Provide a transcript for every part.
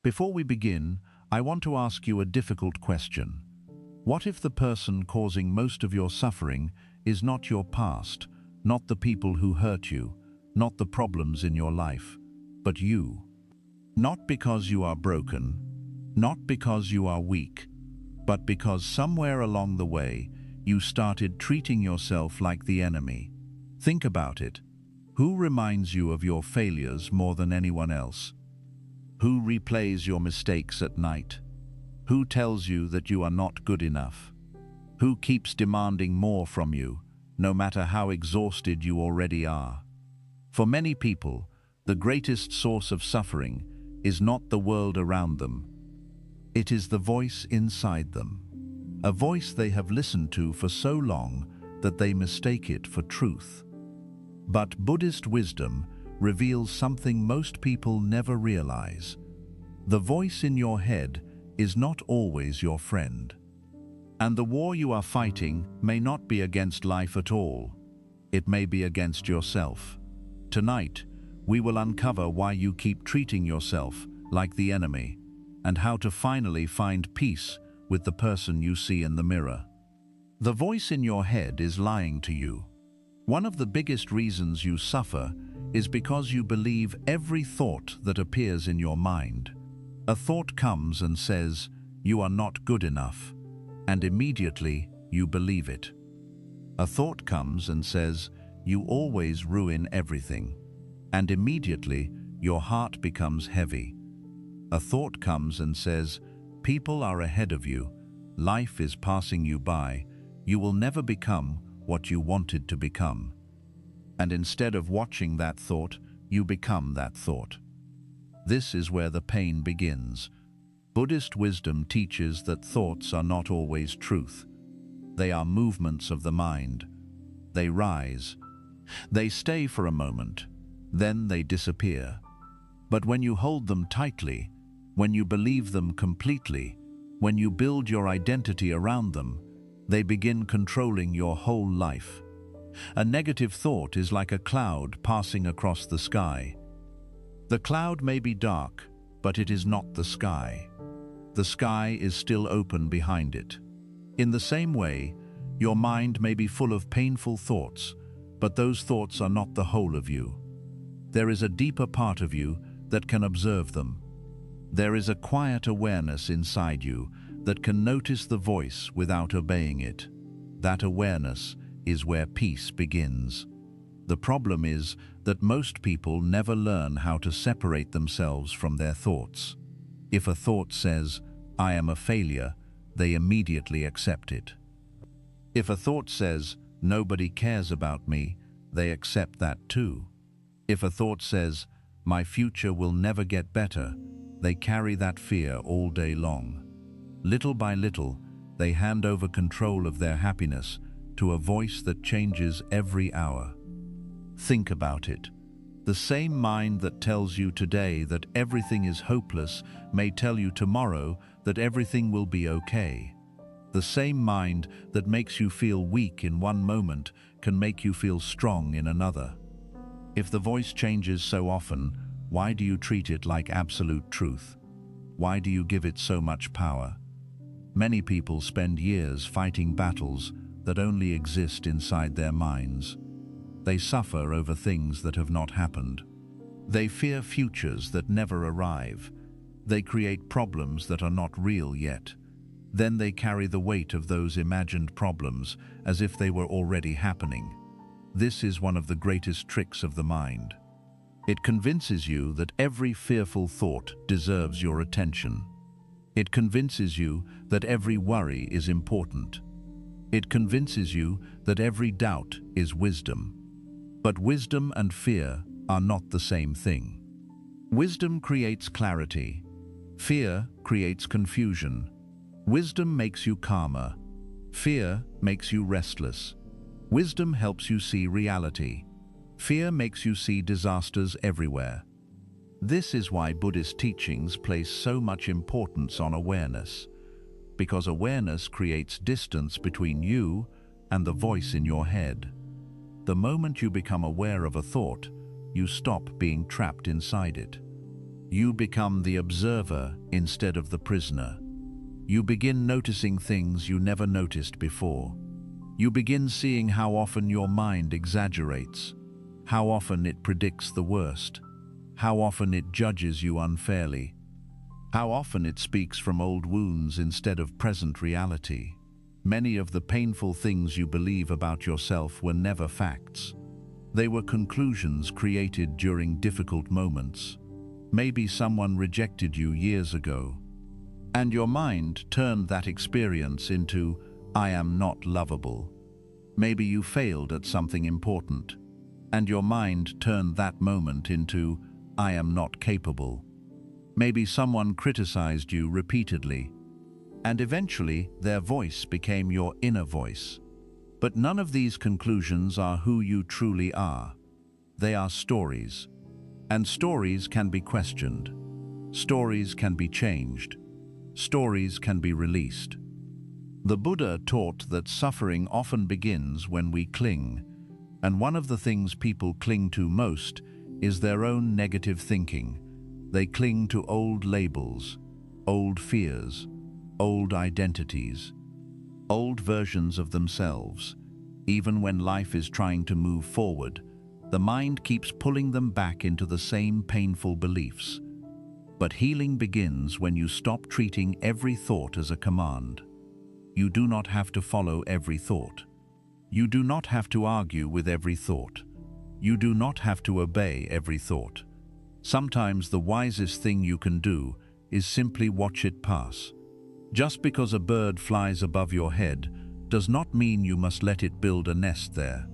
Before we begin, I want to ask you a difficult question. What if the person causing most of your suffering is not your past, not the people who hurt you, not the problems in your life, but you? Not because you are broken, not because you are weak, but because somewhere along the way you started treating yourself like the enemy. Think about it. Who reminds you of your failures more than anyone else? Who replays your mistakes at night? Who tells you that you are not good enough? Who keeps demanding more from you, no matter how exhausted you already are? For many people, the greatest source of suffering is not the world around them. It is the voice inside them, a voice they have listened to for so long that they mistake it for truth. But Buddhist wisdom reveals something most people never realize. The voice in your head is not always your friend. And the war you are fighting may not be against life at all. It may be against yourself. Tonight, we will uncover why you keep treating yourself like the enemy and how to finally find peace with the person you see in the mirror. The voice in your head is lying to you. One of the biggest reasons you suffer is because you believe every thought that appears in your mind. A thought comes and says, "You are not good enough," and immediately you believe it. A thought comes and says, "You always ruin everything," and immediately your heart becomes heavy. A thought comes and says, "People are ahead of you, life is passing you by, you will never become what you wanted to become." And instead of watching that thought, you become that thought. This is where the pain begins. Buddhist wisdom teaches that thoughts are not always truth. They are movements of the mind. They rise. They stay for a moment, then they disappear. But when you hold them tightly, when you believe them completely, when you build your identity around them, they begin controlling your whole life. A negative thought is like a cloud passing across the sky. The cloud may be dark, but it is not the sky. The sky is still open behind it. In the same way, your mind may be full of painful thoughts, but those thoughts are not the whole of you. There is a deeper part of you that can observe them. There is a quiet awareness inside you that can notice the voice without obeying it. That awareness is where peace begins. The problem is that most people never learn how to separate themselves from their thoughts. If a thought says, "I am a failure," they immediately accept it. If a thought says, "Nobody cares about me," they accept that too. If a thought says, "My future will never get better," they carry that fear all day long. Little by little, they hand over control of their happiness to a voice that changes every hour. Think about it. The same mind that tells you today that everything is hopeless may tell you tomorrow that everything will be okay. The same mind that makes you feel weak in one moment can make you feel strong in another. If the voice changes so often, why do you treat it like absolute truth? Why do you give it so much power? Many people spend years fighting battles that only exist inside their minds. They suffer over things that have not happened. They fear futures that never arrive. They create problems that are not real yet. Then they carry the weight of those imagined problems as if they were already happening. This is one of the greatest tricks of the mind. It convinces you that every fearful thought deserves your attention. It convinces you that every worry is important. It convinces you that every doubt is wisdom. But wisdom and fear are not the same thing. Wisdom creates clarity. Fear creates confusion. Wisdom makes you calmer. Fear makes you restless. Wisdom helps you see reality. Fear makes you see disasters everywhere. This is why Buddhist teachings place so much importance on awareness, because awareness creates distance between you and the voice in your head. The moment you become aware of a thought, you stop being trapped inside it. You become the observer instead of the prisoner. You begin noticing things you never noticed before. You begin seeing how often your mind exaggerates, how often it predicts the worst, how often it judges you unfairly, how often it speaks from old wounds instead of present reality. Many of the painful things you believe about yourself were never facts. They were conclusions created during difficult moments. Maybe someone rejected you years ago, and your mind turned that experience into, "I am not lovable." Maybe you failed at something important, and your mind turned that moment into, "I am not capable." Maybe someone criticized you repeatedly, and eventually their voice became your inner voice. But none of these conclusions are who you truly are. They are stories, and stories can be questioned. Stories can be changed. Stories can be released. The Buddha taught that suffering often begins when we cling, and one of the things people cling to most is their own negative thinking. They cling to old labels, old fears, old identities, old versions of themselves. Even when life is trying to move forward, the mind keeps pulling them back into the same painful beliefs. But healing begins when you stop treating every thought as a command. You do not have to follow every thought. You do not have to argue with every thought. You do not have to obey every thought. Sometimes the wisest thing you can do is simply watch it pass. Just because a bird flies above your head does not mean you must let it build a nest there.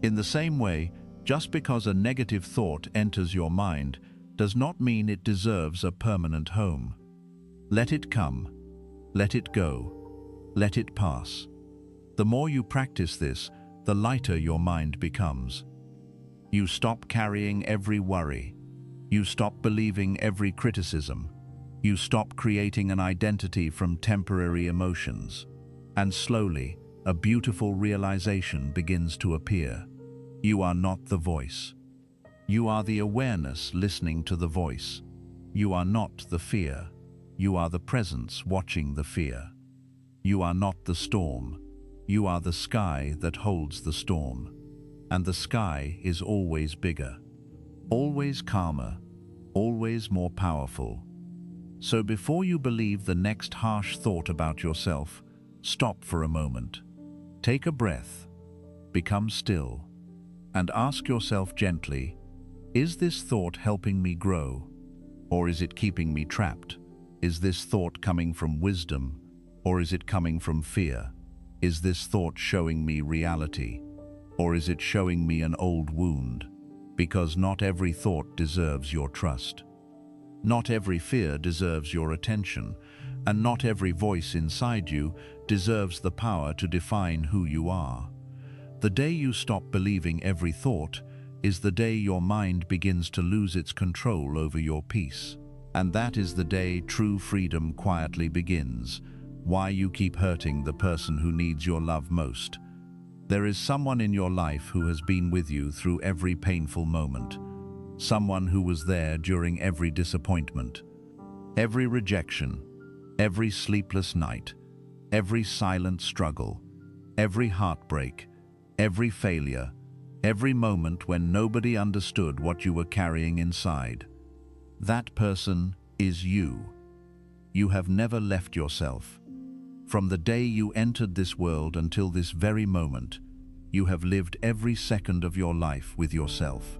In the same way, just because a negative thought enters your mind does not mean it deserves a permanent home. Let it come, let it go, let it pass. The more you practice this, the lighter your mind becomes. You stop carrying every worry. You stop believing every criticism. You stop creating an identity from temporary emotions. And slowly, a beautiful realization begins to appear. You are not the voice. You are the awareness listening to the voice. You are not the fear. You are the presence watching the fear. You are not the storm. You are the sky that holds the storm. And the sky is always bigger, always calmer, always more powerful. So before you believe the next harsh thought about yourself, stop for a moment. Take a breath, become still, and ask yourself gently, is this thought helping me grow? Or is it keeping me trapped? Is this thought coming from wisdom? Or is it coming from fear? Is this thought showing me reality? Or is it showing me an old wound? Because not every thought deserves your trust. Not every fear deserves your attention, and not every voice inside you deserves the power to define who you are. The day you stop believing every thought is the day your mind begins to lose its control over your peace. And that is the day true freedom quietly begins. Why you keep hurting the person who needs your love most. There is someone in your life who has been with you through every painful moment. Someone who was there during every disappointment, every rejection, every sleepless night, every silent struggle, every heartbreak, every failure, every moment when nobody understood what you were carrying inside. That person is you. You have never left yourself. From the day you entered this world until this very moment, you have lived every second of your life with yourself.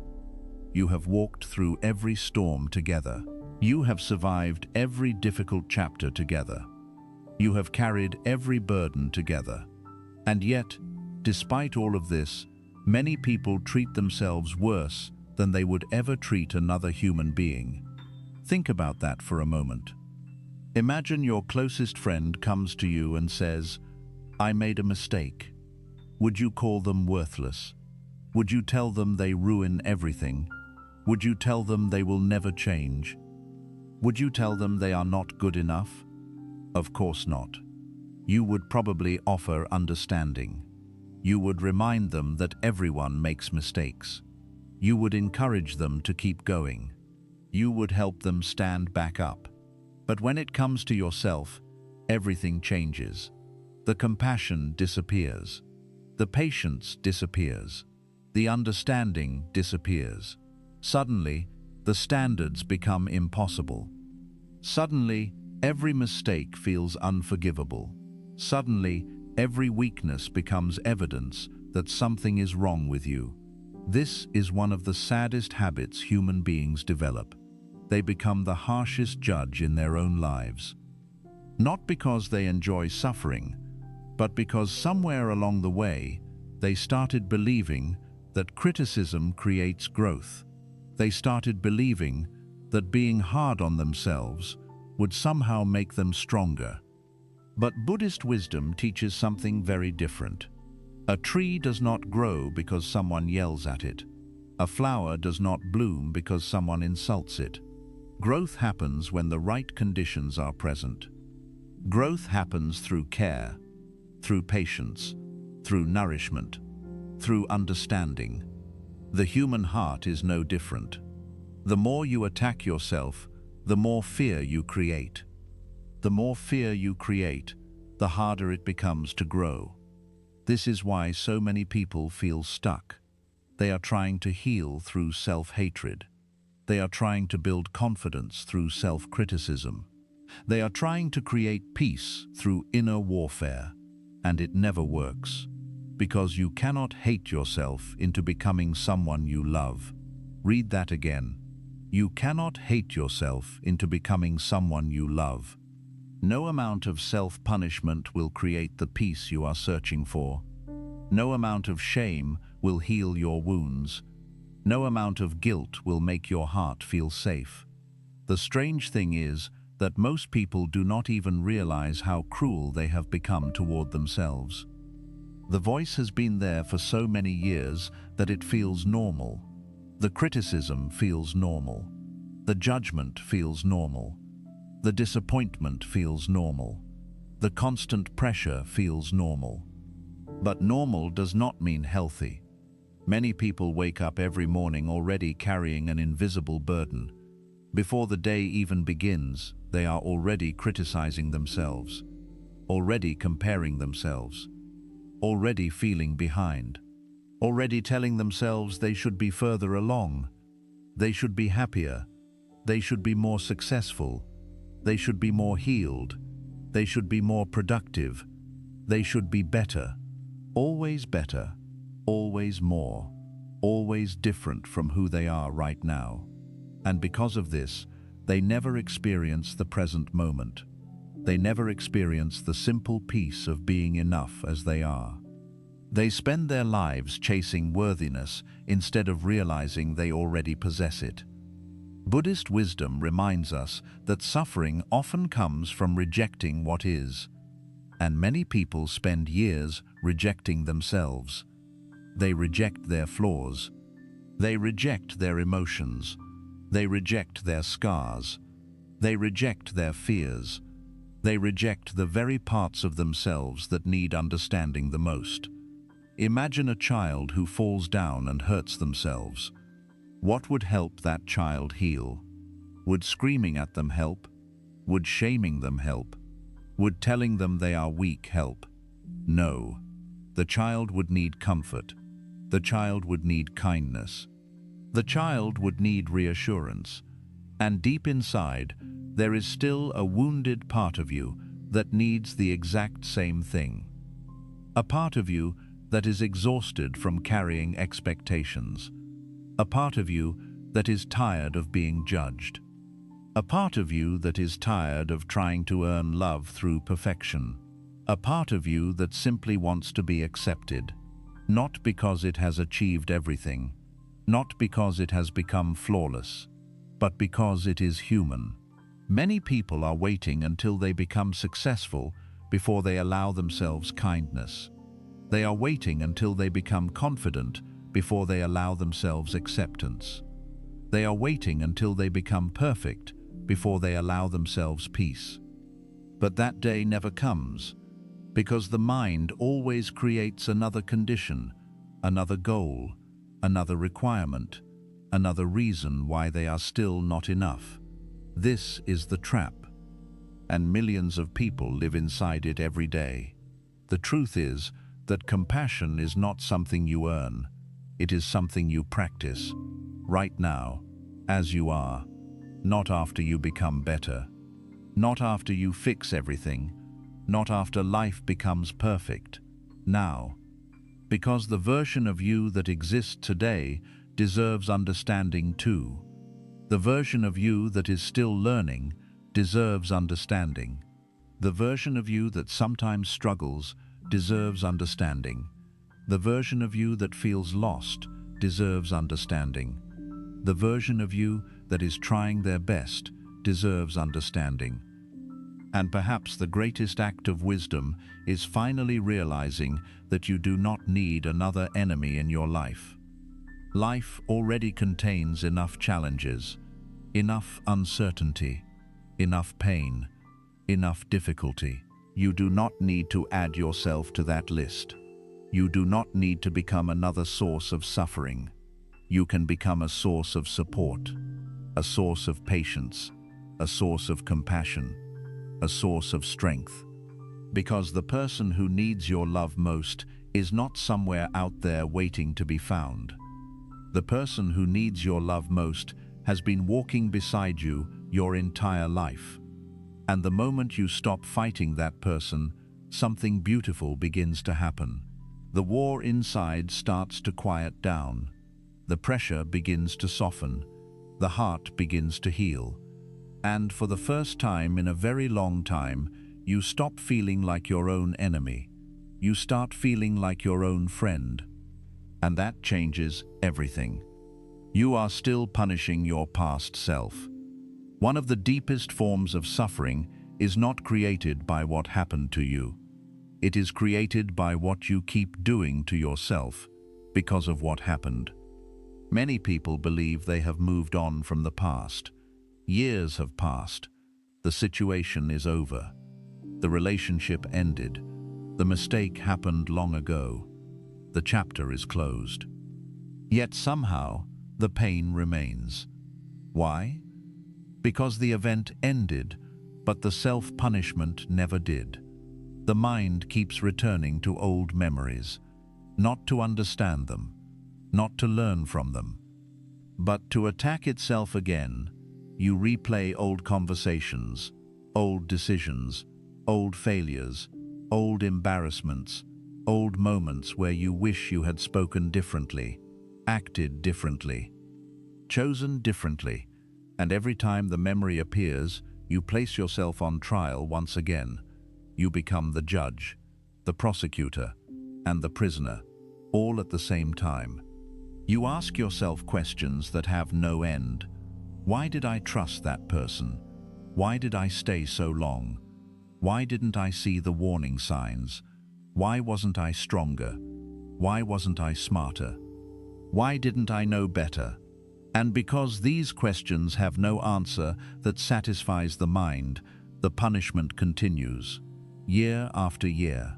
You have walked through every storm together. You have survived every difficult chapter together. You have carried every burden together. And yet, despite all of this, many people treat themselves worse than they would ever treat another human being. Think about that for a moment. Imagine your closest friend comes to you and says, "I made a mistake." Would you call them worthless? Would you tell them they ruin everything? Would you tell them they will never change? Would you tell them they are not good enough? Of course not. You would probably offer understanding. You would remind them that everyone makes mistakes. You would encourage them to keep going. You would help them stand back up. But when it comes to yourself, everything changes. The compassion disappears. The patience disappears. The understanding disappears. Suddenly, the standards become impossible. Suddenly, every mistake feels unforgivable. Suddenly, every weakness becomes evidence that something is wrong with you. This is one of the saddest habits human beings develop. They become the harshest judge in their own lives. Not because they enjoy suffering, but because somewhere along the way, they started believing that criticism creates growth. They started believing that being hard on themselves would somehow make them stronger. But Buddhist wisdom teaches something very different. A tree does not grow because someone yells at it. A flower does not bloom because someone insults it. Growth happens when the right conditions are present. Growth happens through care, through patience, through nourishment, through understanding. The human heart is no different. The more you attack yourself, the more fear you create. The more fear you create, the harder it becomes to grow. This is why so many people feel stuck. They are trying to heal through self-hatred. They are trying to build confidence through self-criticism. They are trying to create peace through inner warfare, and it never works, because you cannot hate yourself into becoming someone you love. Read that again. You cannot hate yourself into becoming someone you love. No amount of self-punishment will create the peace you are searching for. No amount of shame will heal your wounds. No amount of guilt will make your heart feel safe. The strange thing is that most people do not even realize how cruel they have become toward themselves. The voice has been there for so many years that it feels normal. The criticism feels normal. The judgment feels normal. The disappointment feels normal. The constant pressure feels normal. But normal does not mean healthy. Many people wake up every morning already carrying an invisible burden. Before the day even begins, they are already criticizing themselves, already comparing themselves, already feeling behind, already telling themselves they should be further along, they should be happier, they should be more successful, they should be more healed, they should be more productive, they should be better, always more, always different from who they are right now. And because of this, they never experience the present moment. They never experience the simple peace of being enough as they are. They spend their lives chasing worthiness instead of realizing they already possess it. Buddhist wisdom reminds us that suffering often comes from rejecting what is, and many people spend years rejecting themselves. They reject their flaws. They reject their emotions. They reject their scars. They reject their fears. They reject the very parts of themselves that need understanding the most. Imagine a child who falls down and hurts themselves. What would help that child heal? Would screaming at them help? Would shaming them help? Would telling them they are weak help? No. The child would need comfort. The child would need kindness. The child would need reassurance. And deep inside, there is still a wounded part of you that needs the exact same thing. A part of you that is exhausted from carrying expectations. A part of you that is tired of being judged. A part of you that is tired of trying to earn love through perfection. A part of you that simply wants to be accepted, not because it has achieved everything, not because it has become flawless, but because it is human. Many people are waiting until they become successful before they allow themselves kindness. They are waiting until they become confident before they allow themselves acceptance. They are waiting until they become perfect before they allow themselves peace. But that day never comes, because the mind always creates another condition, another goal, another requirement, another reason why they are still not enough. This is the trap, and millions of people live inside it every day. The truth is that compassion is not something you earn. It is something you practice, right now, as you are, not after you become better, not after you fix everything, not after life becomes perfect. Now, because the version of you that exists today deserves understanding too. The version of you that is still learning deserves understanding. The version of you that sometimes struggles deserves understanding. The version of you that feels lost deserves understanding. The version of you that is trying their best deserves understanding. And perhaps the greatest act of wisdom is finally realizing that you do not need another enemy in your life. Life already contains enough challenges, enough uncertainty, enough pain, enough difficulty. You do not need to add yourself to that list. You do not need to become another source of suffering. You can become a source of support, a source of patience, a source of compassion, a source of strength. Because the person who needs your love most is not somewhere out there waiting to be found. The person who needs your love most has been walking beside you your entire life. And the moment you stop fighting that person, something beautiful begins to happen. The war inside starts to quiet down. The pressure begins to soften. The heart begins to heal. And for the first time in a very long time, you stop feeling like your own enemy. You start feeling like your own friend. And that changes everything. You are still punishing your past self. One of the deepest forms of suffering is not created by what happened to you. It is created by what you keep doing to yourself because of what happened. Many people believe they have moved on from the past. Years have passed. The situation is over. The relationship ended. The mistake happened long ago. The chapter is closed. Yet somehow, the pain remains. Why? Because the event ended, but the self-punishment never did. The mind keeps returning to old memories, not to understand them, not to learn from them, but to attack itself again. You replay old conversations, old decisions, old failures, old embarrassments, old moments where you wish you had spoken differently, acted differently, chosen differently, and every time the memory appears, you place yourself on trial once again. You become the judge, the prosecutor, and the prisoner, all at the same time. You ask yourself questions that have no end. Why did I trust that person? Why did I stay so long? Why didn't I see the warning signs? Why wasn't I stronger? Why wasn't I smarter? Why didn't I know better? And because these questions have no answer that satisfies the mind, the punishment continues, year after year.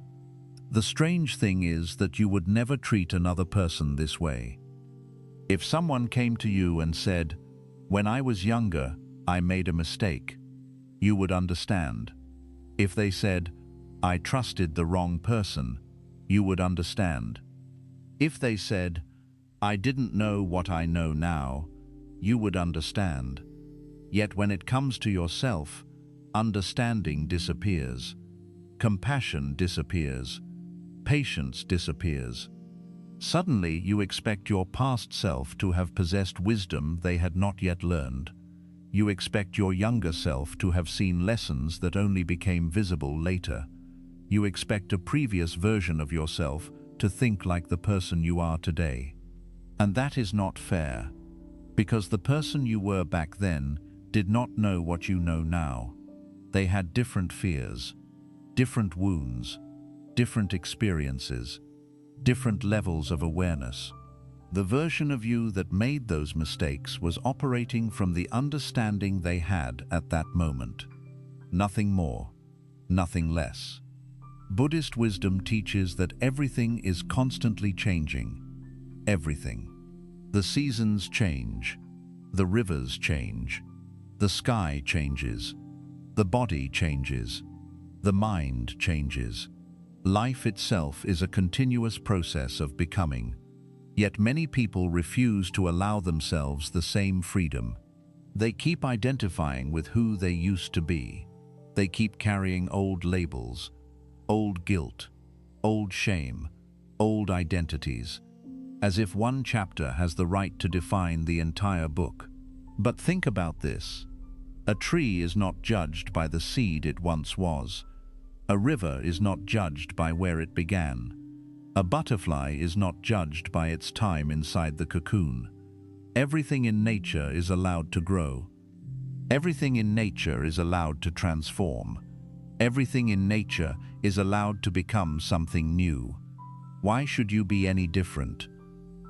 The strange thing is that you would never treat another person this way. If someone came to you and said, "When I was younger, I made a mistake," you would understand. If they said, "I trusted the wrong person," you would understand. If they said, "I didn't know what I know now," you would understand. Yet when it comes to yourself, understanding disappears. Compassion disappears. Patience disappears. Suddenly you expect your past self to have possessed wisdom they had not yet learned. You expect your younger self to have seen lessons that only became visible later. You expect a previous version of yourself to think like the person you are today. And that is not fair, because the person you were back then did not know what you know now. They had different fears, different wounds, different experiences, different levels of awareness. The version of you that made those mistakes was operating from the understanding they had at that moment. Nothing more, nothing less. Buddhist wisdom teaches that everything is constantly changing. Everything. The seasons change, the rivers change, the sky changes, the body changes, the mind changes. Life itself is a continuous process of becoming, yet many people refuse to allow themselves the same freedom. They keep identifying with who they used to be. They keep carrying old labels, old guilt, old shame, old identities, as if one chapter has the right to define the entire book. But think about this. A tree is not judged by the seed it once was. A river is not judged by where it began. A butterfly is not judged by its time inside the cocoon. Everything in nature is allowed to grow. Everything in nature is allowed to transform. Everything in nature is allowed to become something new. Why should you be any different?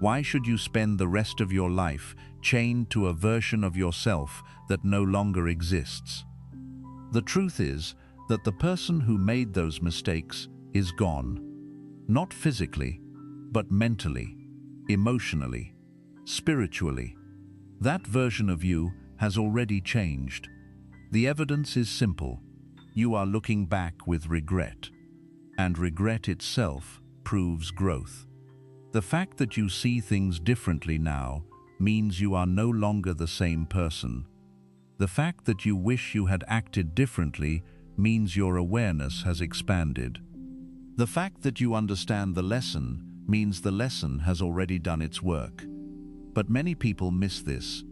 Why should you spend the rest of your life chained to a version of yourself that no longer exists? The truth is that the person who made those mistakes is gone. Not physically, but mentally, emotionally, spiritually. That version of you has already changed. The evidence is simple. You are looking back with regret, and regret itself proves growth. The fact that you see things differently now means you are no longer the same person. The fact that you wish you had acted differently means your awareness has expanded. The fact that you understand the lesson means the lesson has already done its work. But many people miss this.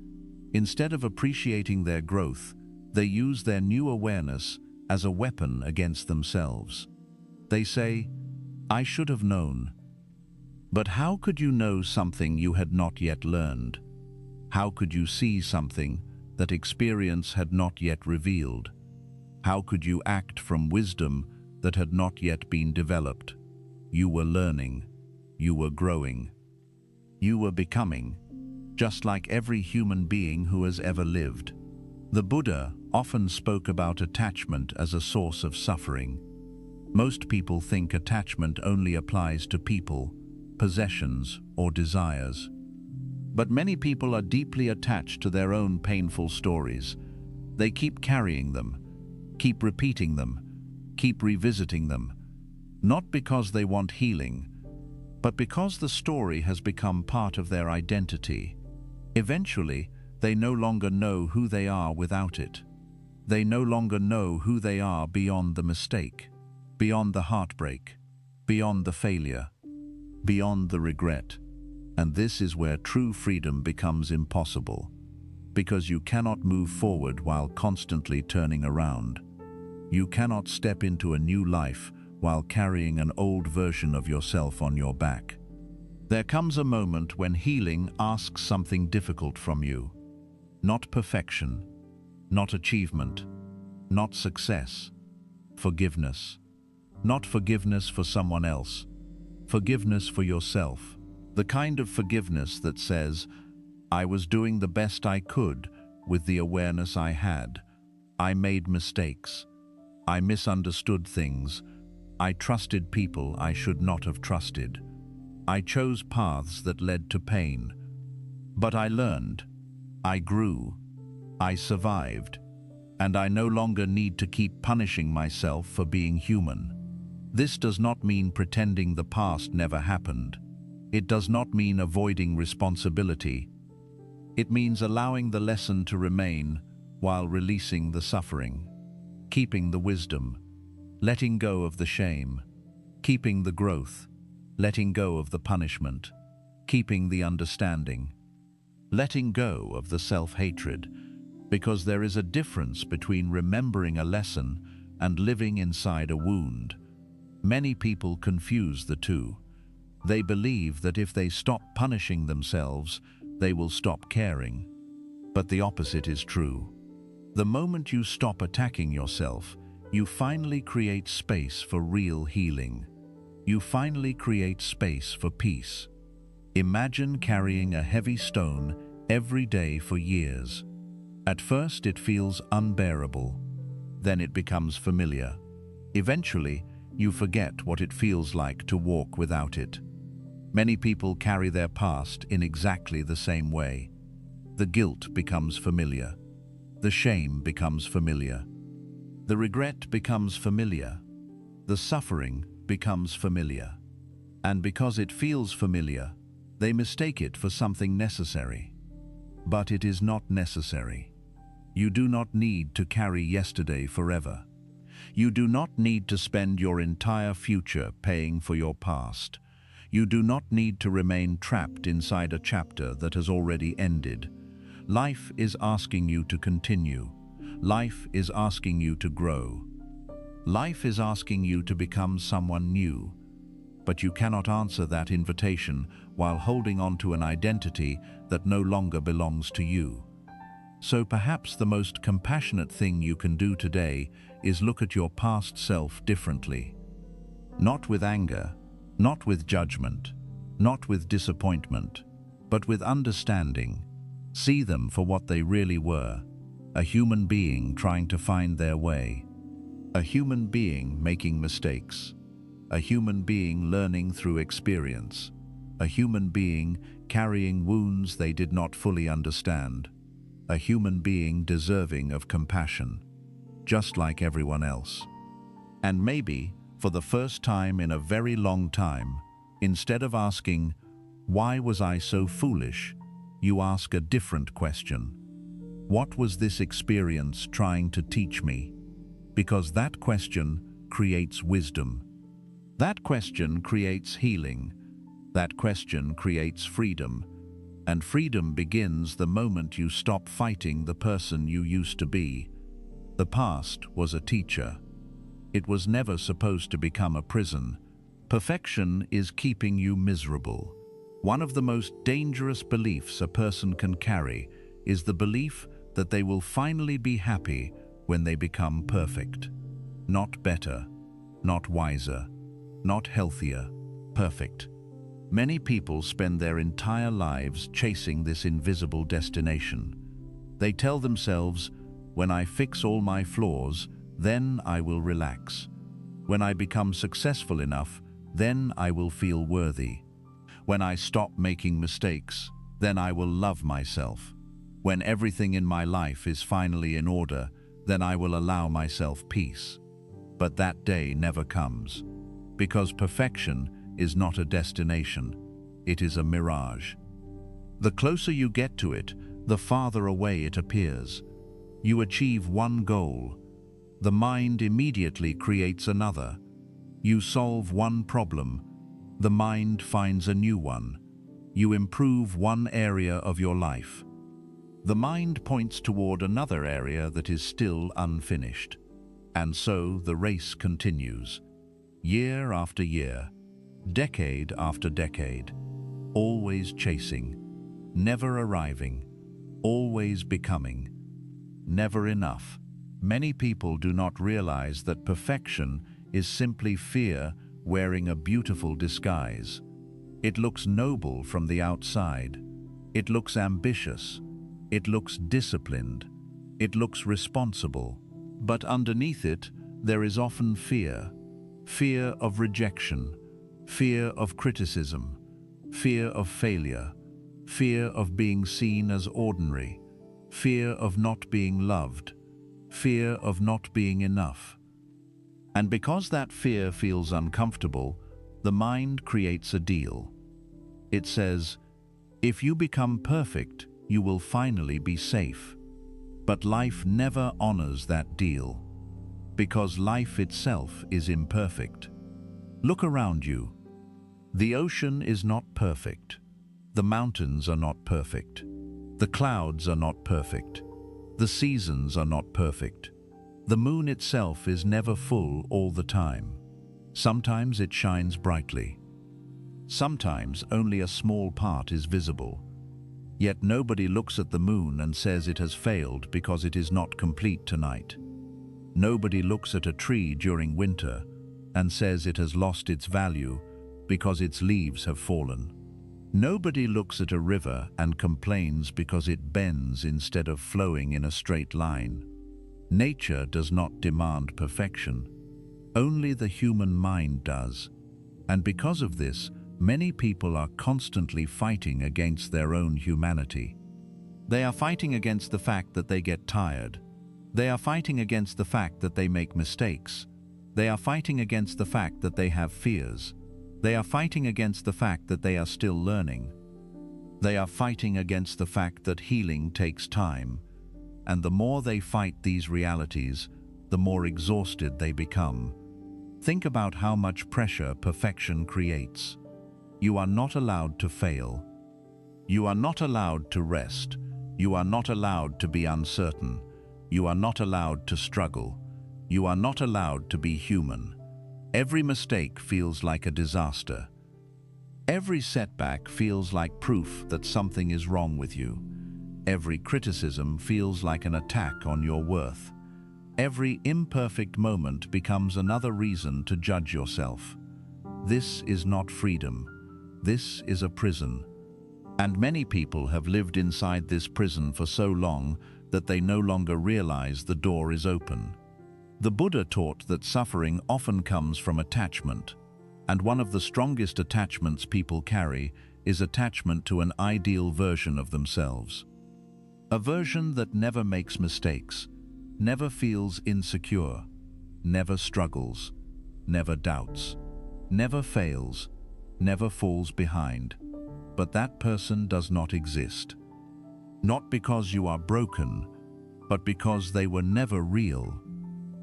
Instead of appreciating their growth, they use their new awareness as a weapon against themselves. They say, "I should have known." But how could you know something you had not yet learned? How could you see something that experience had not yet revealed? How could you act from wisdom that had not yet been developed? You were learning. You were growing. You were becoming, just like every human being who has ever lived. The Buddha often spoke about attachment as a source of suffering. Most people think attachment only applies to people, possessions, or desires. But many people are deeply attached to their own painful stories. They keep carrying them, keep repeating them, keep revisiting them, not because they want healing, but because the story has become part of their identity. Eventually, they no longer know who they are without it. They no longer know who they are beyond the mistake, beyond the heartbreak, beyond the failure, beyond the regret. And this is where true freedom becomes impossible, because you cannot move forward while constantly turning around. You cannot step into a new life while carrying an old version of yourself on your back. There comes a moment when healing asks something difficult from you. Not perfection, not achievement, not success. Forgiveness. Not forgiveness for someone else. Forgiveness for yourself. The kind of forgiveness that says, "I was doing the best I could with the awareness I had. I made mistakes. I misunderstood things. I trusted people I should not have trusted. I chose paths that led to pain. But I learned. I grew. I survived. And I no longer need to keep punishing myself for being human." This does not mean pretending the past never happened. It does not mean avoiding responsibility. It means allowing the lesson to remain while releasing the suffering, keeping the wisdom, letting go of the shame, keeping the growth, letting go of the punishment, keeping the understanding, letting go of the self-hatred, because there is a difference between remembering a lesson and living inside a wound. Many people confuse the two. They believe that if they stop punishing themselves, they will stop caring. But the opposite is true. The moment you stop attacking yourself, you finally create space for real healing. You finally create space for peace. Imagine carrying a heavy stone every day for years. At first it feels unbearable. Then it becomes familiar. Eventually, you forget what it feels like to walk without it. Many people carry their past in exactly the same way. The guilt becomes familiar. The shame becomes familiar. The regret becomes familiar. The suffering becomes familiar. And because it feels familiar, they mistake it for something necessary. But it is not necessary. You do not need to carry yesterday forever. You do not need to spend your entire future paying for your past. You do not need to remain trapped inside a chapter that has already ended. Life is asking you to continue. Life is asking you to grow. Life is asking you to become someone new. But you cannot answer that invitation while holding on to an identity that no longer belongs to you. So perhaps the most compassionate thing you can do today is look at your past self differently. Not with anger, not with judgment, not with disappointment, but with understanding. See them for what they really were: a human being trying to find their way, a human being making mistakes, a human being learning through experience, a human being carrying wounds they did not fully understand, a human being deserving of compassion, just like everyone else. And maybe, for the first time in a very long time, instead of asking, "Why was I so foolish?" you ask a different question. What was this experience trying to teach me? Because that question creates wisdom. That question creates healing. That question creates freedom. And freedom begins the moment you stop fighting the person you used to be. The past was a teacher. It was never supposed to become a prison. Perfection is keeping you miserable. One of the most dangerous beliefs a person can carry is the belief that they will finally be happy when they become perfect. Not better, not wiser, not healthier, perfect. Many people spend their entire lives chasing this invisible destination. They tell themselves, "When I fix all my flaws, then I will relax. When I become successful enough, then I will feel worthy. When I stop making mistakes, then I will love myself. When everything in my life is finally in order, then I will allow myself peace." But that day never comes, because perfection is not a destination, it is a mirage. The closer you get to it, the farther away it appears. You achieve one goal, the mind immediately creates another. You solve one problem, the mind finds a new one. You improve one area of your life. The mind points toward another area that is still unfinished. And so the race continues, year after year, decade after decade, always chasing, never arriving, always becoming, never enough. Many people do not realize that perfection is simply fear wearing a beautiful disguise. It looks noble from the outside. It looks ambitious. It looks disciplined. It looks responsible. But underneath it, there is often fear. Fear of rejection, fear of criticism, fear of failure, fear of being seen as ordinary, fear of not being loved, fear of not being enough. And because that fear feels uncomfortable, the mind creates a deal. It says, "If you become perfect, you will finally be safe." But life never honors that deal, because life itself is imperfect. Look around you. The ocean is not perfect. The mountains are not perfect. The clouds are not perfect. The seasons are not perfect. The moon itself is never full all the time. Sometimes it shines brightly. Sometimes only a small part is visible. Yet nobody looks at the moon and says it has failed because it is not complete tonight. Nobody looks at a tree during winter and says it has lost its value because its leaves have fallen. Nobody looks at a river and complains because it bends instead of flowing in a straight line. Nature does not demand perfection. Only the human mind does. And because of this, Many people are constantly fighting against their own humanity. They are fighting against the fact that they get tired. They are fighting against the fact that they make mistakes. They are fighting against the fact that they have fears. They are fighting against the fact that they are still learning. They are fighting against the fact that healing takes time. And the more they fight these realities, the more exhausted they become. Think about how much pressure perfection creates. You are not allowed to fail. You are not allowed to rest. You are not allowed to be uncertain. You are not allowed to struggle. You are not allowed to be human. Every mistake feels like a disaster. Every setback feels like proof that something is wrong with you. Every criticism feels like an attack on your worth. Every imperfect moment becomes another reason to judge yourself. This is not freedom. This is a prison. And many people have lived inside this prison for so long that they no longer realize the door is open. The Buddha taught that suffering often comes from attachment, and one of the strongest attachments people carry is attachment to an ideal version of themselves. A version that never makes mistakes, never feels insecure, never struggles, never doubts, never fails, never falls behind. But that person does not exist. Not because you are broken, but because they were never real.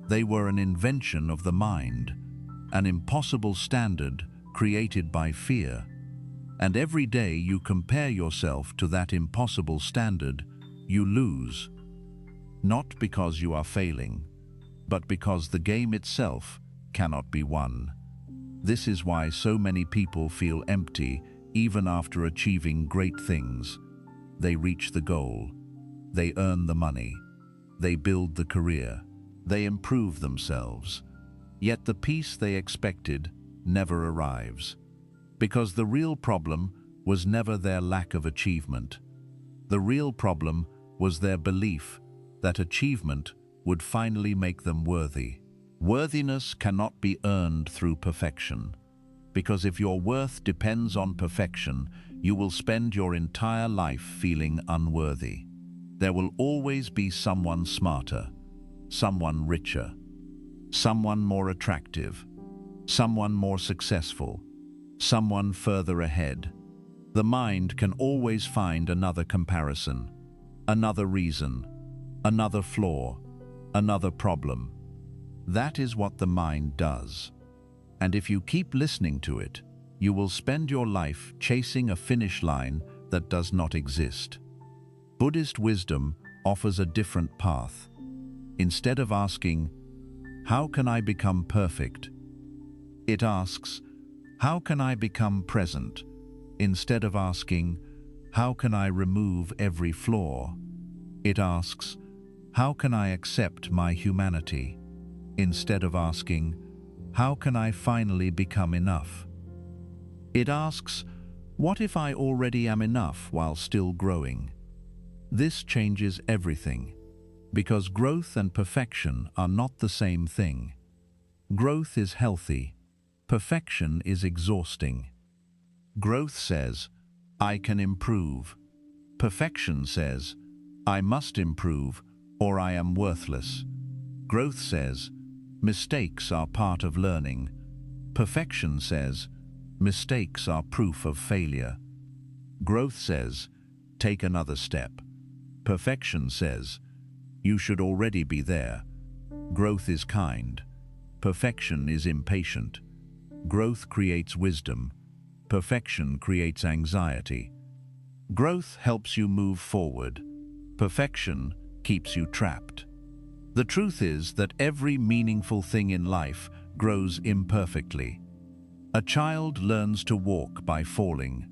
They were an invention of the mind, an impossible standard created by fear. And every day you compare yourself to that impossible standard, you lose. Not because you are failing, but because the game itself cannot be won. This is why so many people feel empty even after achieving great things. They reach the goal. They earn the money. They build the career. They improve themselves. Yet the peace they expected never arrives. Because the real problem was never their lack of achievement. The real problem was their belief that achievement would finally make them worthy. Worthiness cannot be earned through perfection, because if your worth depends on perfection, you will spend your entire life feeling unworthy. There will always be someone smarter, someone richer, someone more attractive, someone more successful, someone further ahead. The mind can always find another comparison, another reason, another flaw, another problem. That is what the mind does. And if you keep listening to it, you will spend your life chasing a finish line that does not exist. Buddhist wisdom offers a different path. Instead of asking, "How can I become perfect?" it asks, "How can I become present?" Instead of asking, "How can I remove every flaw?" it asks, "How can I accept my humanity?" Instead of asking, "How can I finally become enough?" It asks, "What if I already am enough while still growing?" This changes everything, because growth and perfection are not the same thing. Growth is healthy. Perfection is exhausting. Growth says, "I can improve." Perfection says, "I must improve or I am worthless." Growth says, "Mistakes are part of learning." Perfection says, "Mistakes are proof of failure." Growth says, "Take another step." Perfection says, "You should already be there." Growth is kind. Perfection is impatient. Growth creates wisdom. Perfection creates anxiety. Growth helps you move forward. Perfection keeps you trapped. The truth is that every meaningful thing in life grows imperfectly. A child learns to walk by falling.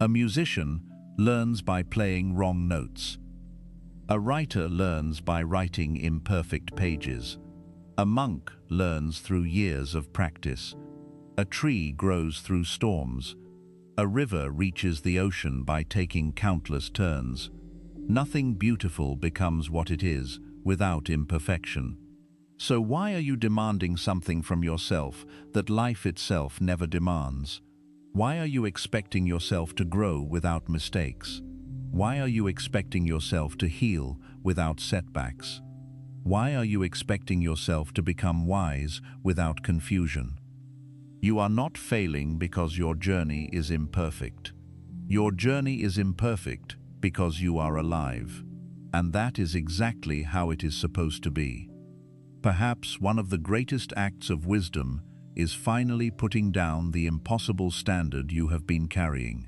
A musician learns by playing wrong notes. A writer learns by writing imperfect pages. A monk learns through years of practice. A tree grows through storms. A river reaches the ocean by taking countless turns. Nothing beautiful becomes what it is without imperfection. So why are you demanding something from yourself that life itself never demands? Why are you expecting yourself to grow without mistakes? Why are you expecting yourself to heal without setbacks? Why are you expecting yourself to become wise without confusion? You are not failing because your journey is imperfect. Your journey is imperfect because you are alive. And that is exactly how it is supposed to be. Perhaps one of the greatest acts of wisdom is finally putting down the impossible standard you have been carrying.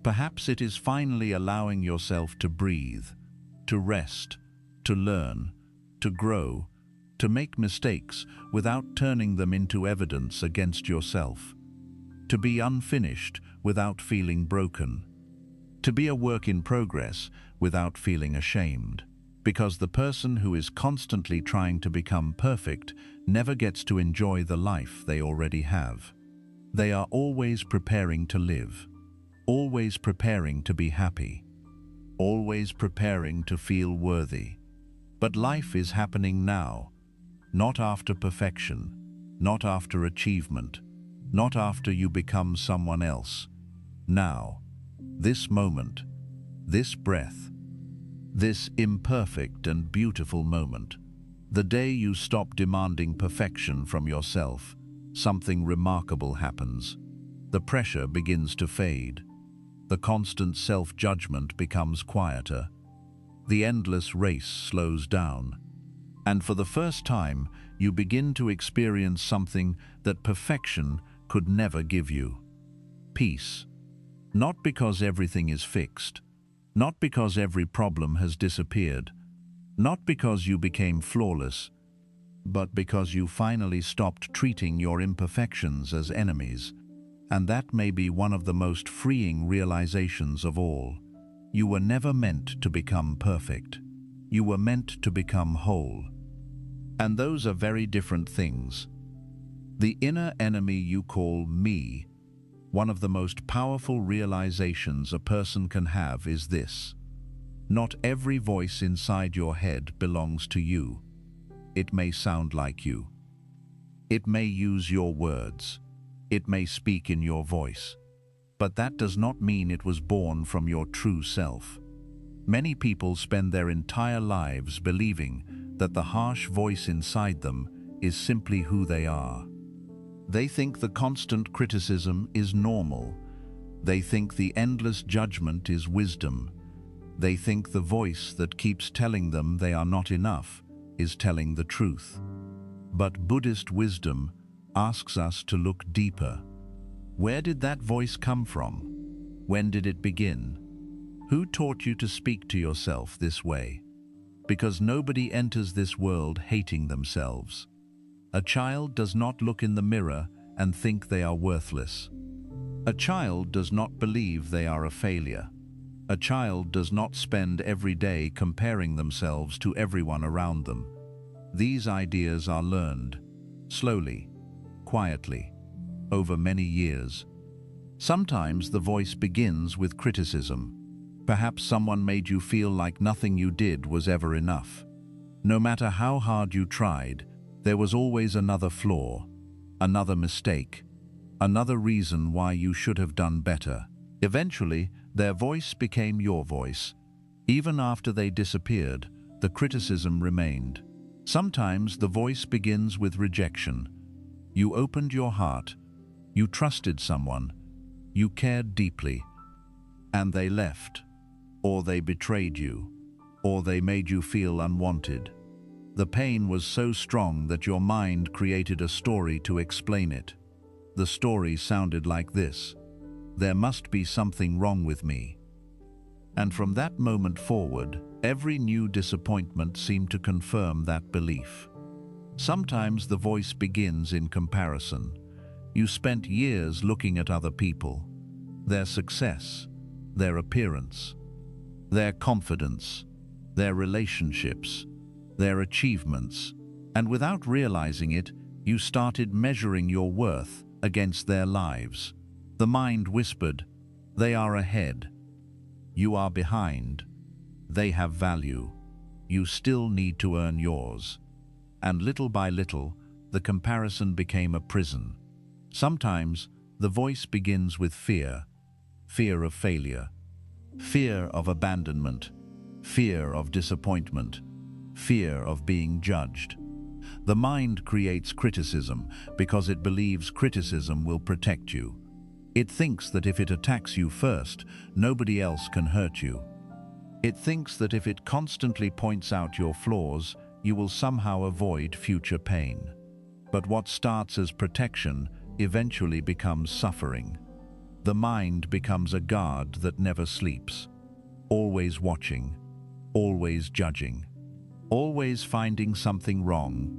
Perhaps it is finally allowing yourself to breathe, to rest, to learn, to grow, to make mistakes without turning them into evidence against yourself, to be unfinished without feeling broken, to be a work in progress without feeling ashamed. Because the person who is constantly trying to become perfect never gets to enjoy the life they already have. They are always preparing to live, always preparing to be happy, always preparing to feel worthy. But life is happening now, not after perfection, not after achievement, not after you become someone else. Now, this moment, this breath, this imperfect and beautiful moment, the day you stop demanding perfection from yourself, something remarkable happens. The pressure begins to fade. The constant self-judgment becomes quieter. The endless race slows down. And for the first time, you begin to experience something that perfection could never give you. Peace. Not because everything is fixed, not because every problem has disappeared, not because you became flawless, but because you finally stopped treating your imperfections as enemies. And that may be one of the most freeing realizations of all. You were never meant to become perfect. You were meant to become whole. And those are very different things. The inner enemy you call me, one of the most powerful realizations a person can have is this: not every voice inside your head belongs to you. It may sound like you. It may use your words. It may speak in your voice. But that does not mean it was born from your true self. Many people spend their entire lives believing that the harsh voice inside them is simply who they are. They think the constant criticism is normal. They think the endless judgment is wisdom. They think the voice that keeps telling them they are not enough is telling the truth. But Buddhist wisdom asks us to look deeper. Where did that voice come from? When did it begin? Who taught you to speak to yourself this way? Because nobody enters this world hating themselves. A child does not look in the mirror and think they are worthless. A child does not believe they are a failure. A child does not spend every day comparing themselves to everyone around them. These ideas are learned, slowly, quietly, over many years. Sometimes the voice begins with criticism. Perhaps someone made you feel like nothing you did was ever enough. No matter how hard you tried, there was always another flaw, another mistake, another reason why you should have done better. Eventually, their voice became your voice. Even after they disappeared, the criticism remained. Sometimes the voice begins with rejection. You opened your heart, you trusted someone, you cared deeply, and they left, or they betrayed you, or they made you feel unwanted. The pain was so strong that your mind created a story to explain it. The story sounded like this: there must be something wrong with me. And from that moment forward, every new disappointment seemed to confirm that belief. Sometimes the voice begins in comparison. You spent years looking at other people, their success, their appearance, their confidence, their relationships, their achievements, and without realizing it, you started measuring your worth against their lives. The mind whispered, "They are ahead. You are behind. They have value. You still need to earn yours." And little by little, the comparison became a prison. Sometimes The voice begins with fear, fear of failure, fear of abandonment, fear of disappointment, fear of being judged. The mind creates criticism because it believes criticism will protect you. It thinks that if it attacks you first, nobody else can hurt you. It thinks that if it constantly points out your flaws, you will somehow avoid future pain. But what starts as protection eventually becomes suffering. The mind becomes a guard that never sleeps, always watching, always judging, always finding something wrong.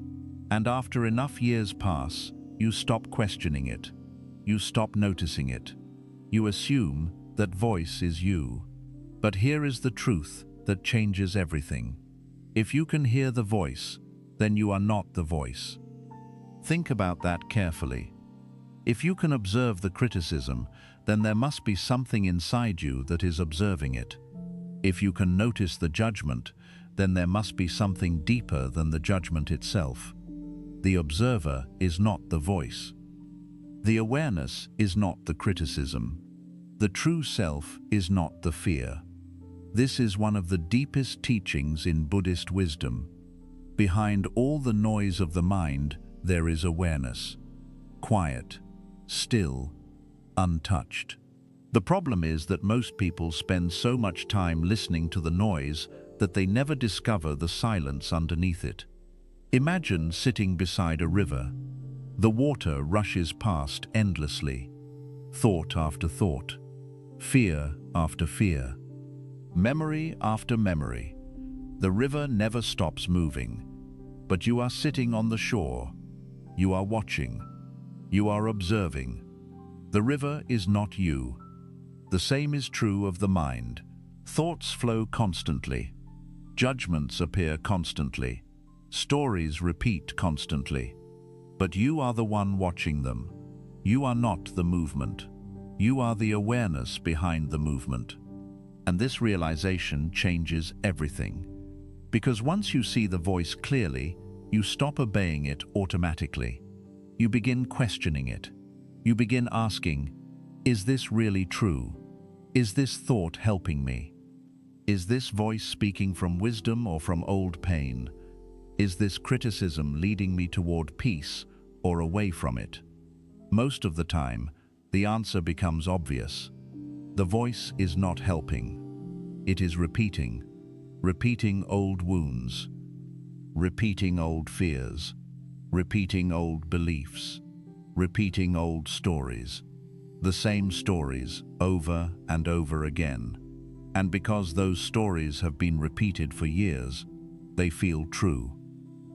And after enough years pass, you stop questioning it. You stop noticing it. You assume that voice is you. But here is the truth that changes everything. If you can hear the voice, then you are not the voice. Think about that carefully. If you can observe the criticism, then there must be something inside you that is observing it. If you can notice the judgment, then there must be something deeper than the judgment itself. The observer is not the voice. The awareness is not the criticism. The true self is not the fear. This is one of the deepest teachings in Buddhist wisdom. Behind all the noise of the mind, there is awareness. Quiet, still, untouched. The problem is that most people spend so much time listening to the noise that they never discover the silence underneath it. Imagine sitting beside a river. The water rushes past endlessly, thought after thought, fear after fear, memory after memory. The river never stops moving, but you are sitting on the shore. You are watching. You are observing. The river is not you. The same is true of the mind. Thoughts flow constantly. Judgments appear constantly. Stories repeat constantly. But you are the one watching them. You are not the movement. You are the awareness behind the movement. And this realization changes everything. Because once you see the voice clearly, you stop obeying it automatically. You begin questioning it. You begin asking, is this really true? Is this thought helping me? Is this voice speaking from wisdom or from old pain? Is this criticism leading me toward peace or away from it? Most of the time, the answer becomes obvious. The voice is not helping. It is repeating old wounds, repeating old fears, repeating old beliefs, repeating old stories, the same stories over and over again. And because those stories have been repeated for years, they feel true.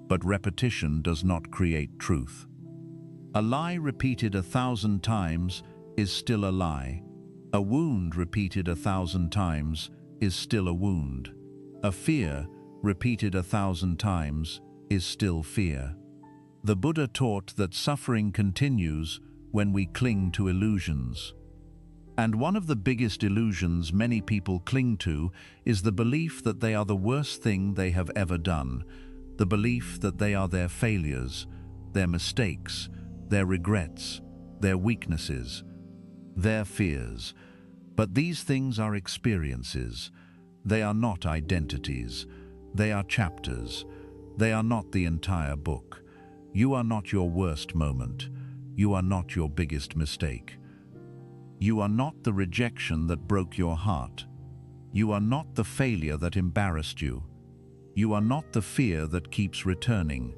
But repetition does not create truth. A lie repeated 1,000 times is still a lie. A wound repeated 1,000 times is still a wound. A fear repeated 1,000 times is still fear. The Buddha taught that suffering continues when we cling to illusions. And one of the biggest illusions many people cling to is the belief that they are the worst thing they have ever done, the belief that they are their failures, their mistakes, their regrets, their weaknesses, their fears. But these things are experiences. They are not identities. They are chapters. They are not the entire book. You are not your worst moment. You are not your biggest mistake. You are not the rejection that broke your heart. You are not the failure that embarrassed you. You are not the fear that keeps returning.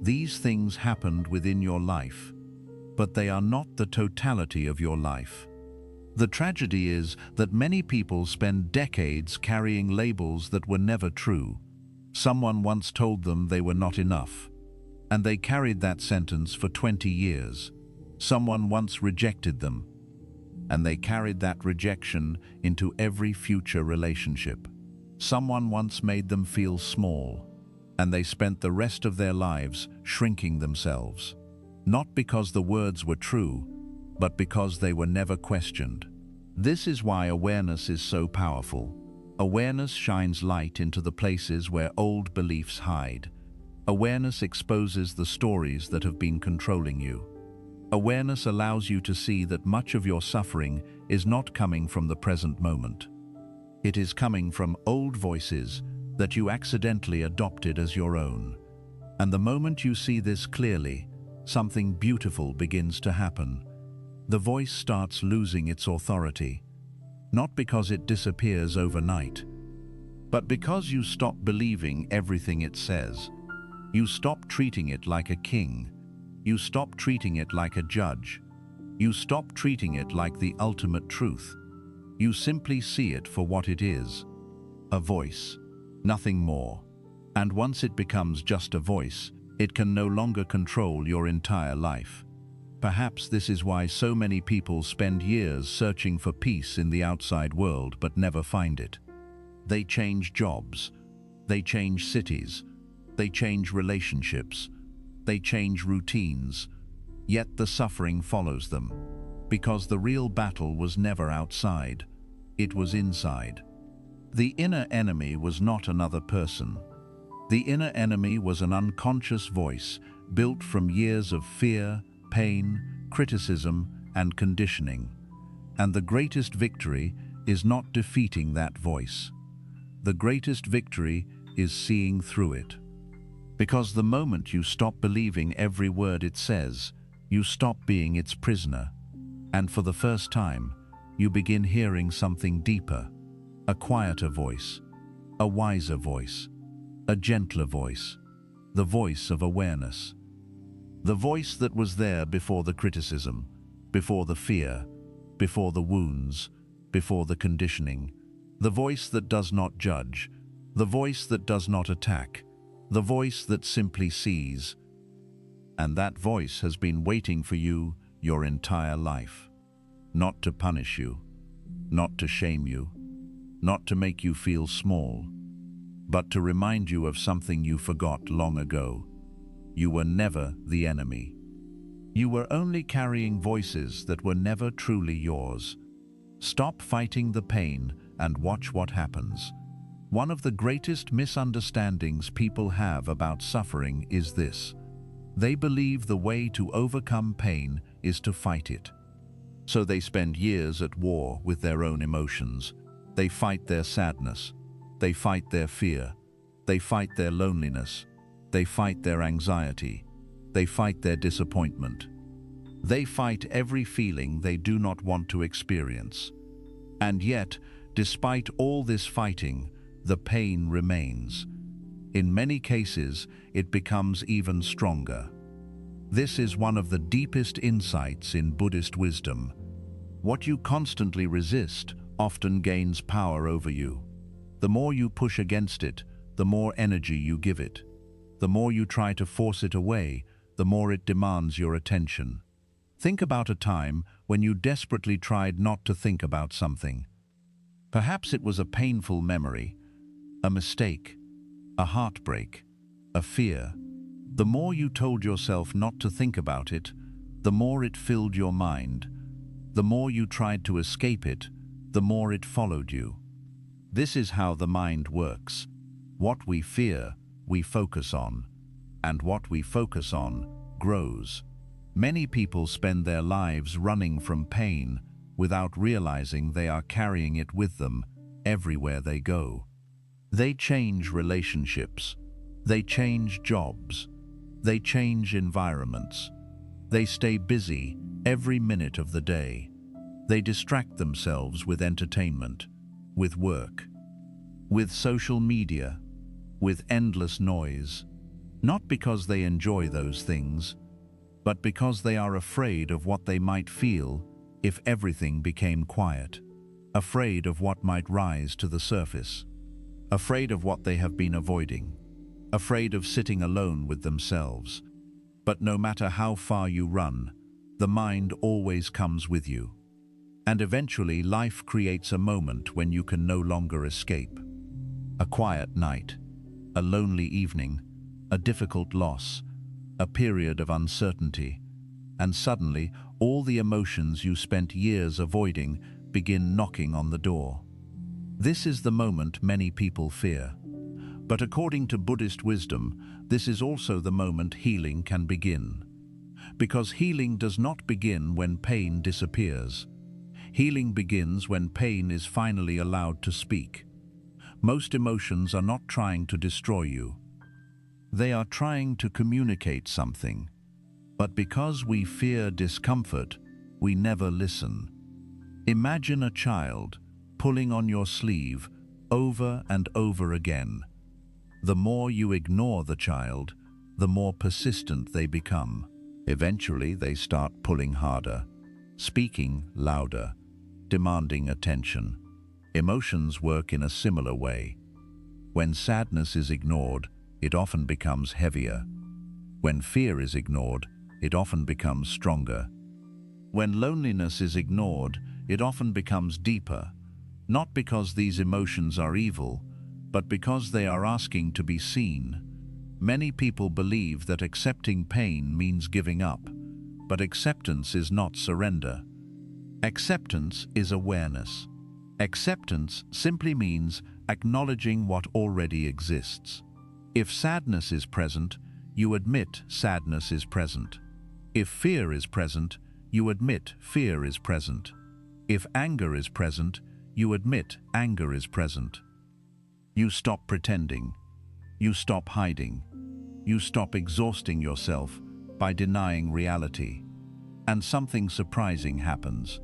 These things happened within your life, but they are not the totality of your life. The tragedy is that many people spend decades carrying labels that were never true. Someone once told them they were not enough, and they carried that sentence for 20 years. Someone once rejected them, and they carried that rejection into every future relationship. Someone once made them feel small, and they spent the rest of their lives shrinking themselves. Not because the words were true, but because they were never questioned. This is why awareness is so powerful. Awareness shines light into the places where old beliefs hide. Awareness exposes the stories that have been controlling you. Awareness allows you to see that much of your suffering is not coming from the present moment. It is coming from old voices that you accidentally adopted as your own. And the moment you see this clearly, something beautiful begins to happen. The voice starts losing its authority, not because it disappears overnight, but because you stop believing everything it says. You stop treating it like a king. You stop treating it like a judge. You stop treating it like the ultimate truth. You simply see it for what it is, a voice, nothing more. And once it becomes just a voice, it can no longer control your entire life. Perhaps this is why so many people spend years searching for peace in the outside world but never find it. They change jobs, they change cities, they change relationships, they change routines, yet the suffering follows them, because the real battle was never outside, it was inside. The inner enemy was not another person. The inner enemy was an unconscious voice built from years of fear, pain, criticism, and conditioning. And the greatest victory is not defeating that voice. The greatest victory is seeing through it. Because the moment you stop believing every word it says, you stop being its prisoner. And for the first time, you begin hearing something deeper, a quieter voice, a wiser voice, a gentler voice, the voice of awareness. The voice that was there before the criticism, before the fear, before the wounds, before the conditioning. The voice that does not judge, the voice that does not attack, the voice that simply sees. And that voice has been waiting for you your entire life. Not to punish you, not to shame you, not to make you feel small, but to remind you of something you forgot long ago. You were never the enemy. You were only carrying voices that were never truly yours. Stop fighting the pain and watch what happens. One of the greatest misunderstandings people have about suffering is this. They believe the way to overcome pain is to fight it. So they spend years at war with their own emotions. They fight their sadness. They fight their fear. They fight their loneliness. They fight their anxiety. They fight their disappointment. They fight every feeling they do not want to experience. And yet, despite all this fighting, the pain remains. In many cases, it becomes even stronger. This is one of the deepest insights in Buddhist wisdom. What you constantly resist often gains power over you. The more you push against it, the more energy you give it. The more you try to force it away, the more it demands your attention. Think about a time when you desperately tried not to think about something. Perhaps it was a painful memory, a mistake, a heartbreak, a fear. The more you told yourself not to think about it, the more it filled your mind. The more you tried to escape it, the more it followed you. This is how the mind works. What we fear, we focus on, and what we focus on grows. Many people spend their lives running from pain without realizing they are carrying it with them everywhere they go. They change relationships, they change jobs, they change environments. They stay busy every minute of the day. They distract themselves with entertainment, with work, with social media, with endless noise, not because they enjoy those things, but because they are afraid of what they might feel if everything became quiet, afraid of what might rise to the surface, afraid of what they have been avoiding, afraid of sitting alone with themselves. But no matter how far you run, the mind always comes with you. And eventually life creates a moment when you can no longer escape. A quiet night, a lonely evening, a difficult loss, a period of uncertainty, and suddenly all the emotions you spent years avoiding begin knocking on the door. This is the moment many people fear. But according to Buddhist wisdom, this is also the moment healing can begin. Because healing does not begin when pain disappears. Healing begins when pain is finally allowed to speak. Most emotions are not trying to destroy you. They are trying to communicate something. But because we fear discomfort, we never listen. Imagine a child pulling on your sleeve over and over again. The more you ignore the child, the more persistent they become. Eventually, they start pulling harder, speaking louder, demanding attention. Emotions work in a similar way. When sadness is ignored, it often becomes heavier. When fear is ignored, it often becomes stronger. When loneliness is ignored, it often becomes deeper, not because these emotions are evil, but because they are asking to be seen. Many people believe that accepting pain means giving up, but acceptance is not surrender. Acceptance is awareness. Acceptance simply means acknowledging what already exists. If sadness is present, you admit sadness is present. If fear is present, you admit fear is present. If anger is present, you admit anger is present. You stop pretending. You stop hiding. You stop exhausting yourself by denying reality. And something surprising happens.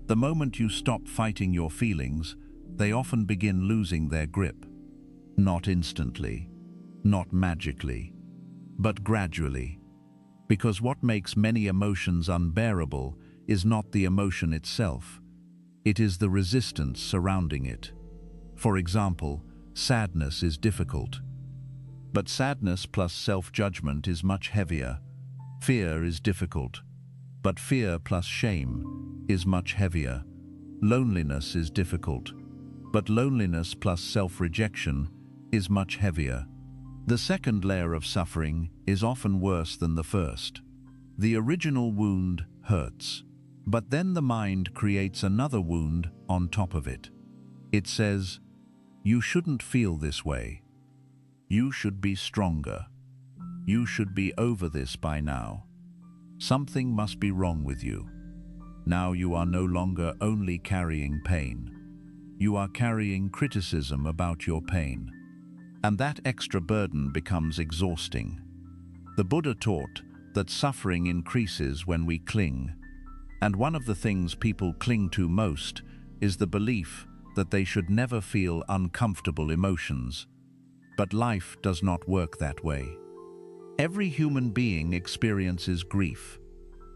The moment you stop fighting your feelings, they often begin losing their grip. Not instantly, not magically, but gradually. Because what makes many emotions unbearable is not the emotion itself. It is the resistance surrounding it. For example, sadness is difficult. But sadness plus self-judgment is much heavier. Fear is difficult. But fear plus shame is much heavier. Loneliness is difficult. But loneliness plus self-rejection is much heavier. The second layer of suffering is often worse than the first. The original wound hurts, but then the mind creates another wound on top of it. It says, "You shouldn't feel this way. You should be stronger. You should be over this by now. Something must be wrong with you." Now you are no longer only carrying pain. You are carrying criticism about your pain. And that extra burden becomes exhausting. The Buddha taught that suffering increases when we cling. And one of the things people cling to most is the belief that they should never feel uncomfortable emotions. But life does not work that way. Every human being experiences grief.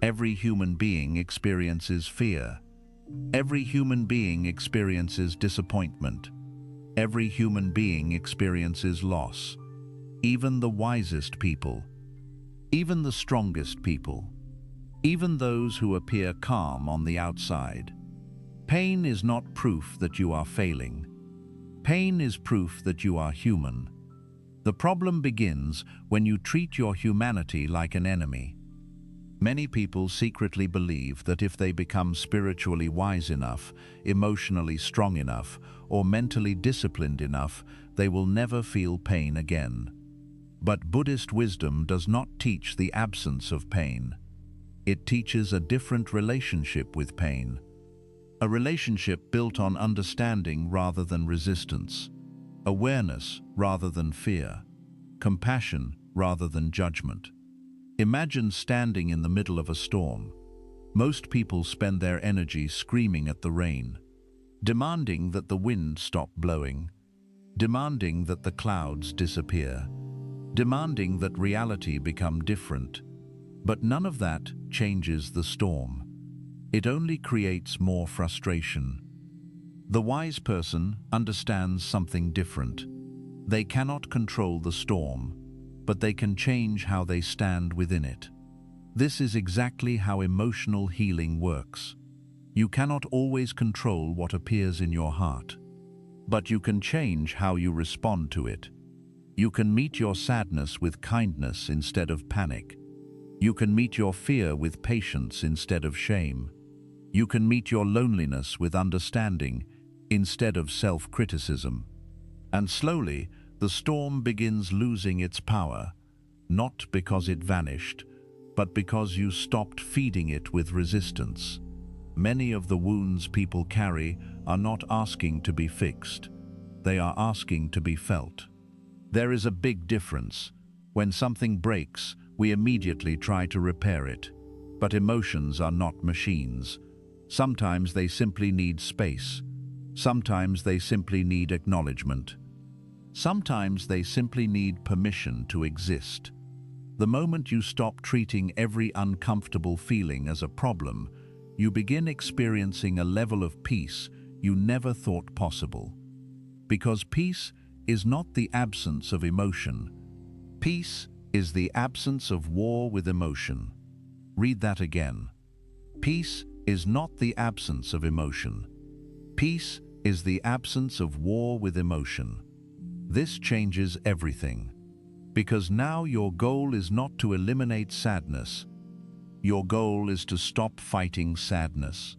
Every human being experiences fear. Every human being experiences disappointment. Every human being experiences loss. Even the wisest people. Even the strongest people. Even those who appear calm on the outside. Pain is not proof that you are failing. Pain is proof that you are human. The problem begins when you treat your humanity like an enemy. Many people secretly believe that if they become spiritually wise enough, emotionally strong enough, or mentally disciplined enough, they will never feel pain again. But Buddhist wisdom does not teach the absence of pain. It teaches a different relationship with pain. A relationship built on understanding rather than resistance, awareness rather than fear, compassion rather than judgment. Imagine standing in the middle of a storm. Most people spend their energy screaming at the rain, demanding that the wind stop blowing, demanding that the clouds disappear, demanding that reality become different. But none of that changes the storm. It only creates more frustration. The wise person understands something different. They cannot control the storm, but they can change how they stand within it. This is exactly how emotional healing works. You cannot always control what appears in your heart, but you can change how you respond to it. You can meet your sadness with kindness instead of panic. You can meet your fear with patience instead of shame. You can meet your loneliness with understanding instead of self-criticism. And slowly, the storm begins losing its power, not because it vanished, but because you stopped feeding it with resistance. Many of the wounds people carry are not asking to be fixed. They are asking to be felt. There is a big difference. When something breaks, we immediately try to repair it. But emotions are not machines. Sometimes they simply need space. Sometimes they simply need acknowledgement. Sometimes they simply need permission to exist. The moment you stop treating every uncomfortable feeling as a problem, you begin experiencing a level of peace you never thought possible. Because peace is not the absence of emotion. Peace is the absence of war with emotion. Read that again. Peace is not the absence of emotion. Peace is the absence of war with emotion. This changes everything. Because now your goal is not to eliminate sadness. Your goal is to stop fighting sadness.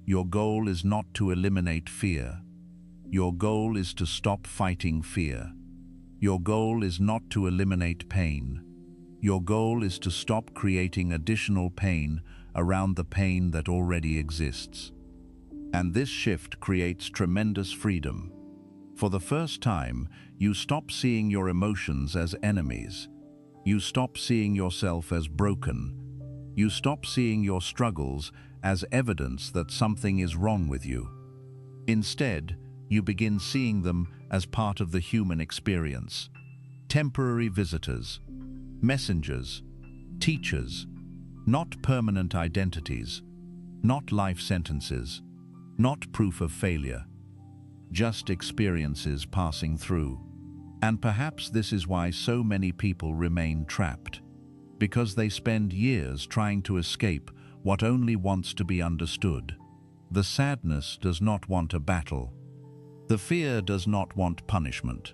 Your goal is not to eliminate fear. Your goal is to stop fighting fear. Your goal is not to eliminate pain. Your goal is to stop creating additional pain around the pain that already exists. And this shift creates tremendous freedom. For the first time, you stop seeing your emotions as enemies. You stop seeing yourself as broken. You stop seeing your struggles as evidence that something is wrong with you. Instead, you begin seeing them as part of the human experience. Temporary visitors, messengers, teachers, not permanent identities, not life sentences, not proof of failure, just experiences passing through. And perhaps this is why so many people remain trapped, because they spend years trying to escape what only wants to be understood. The sadness does not want a battle. The fear does not want punishment.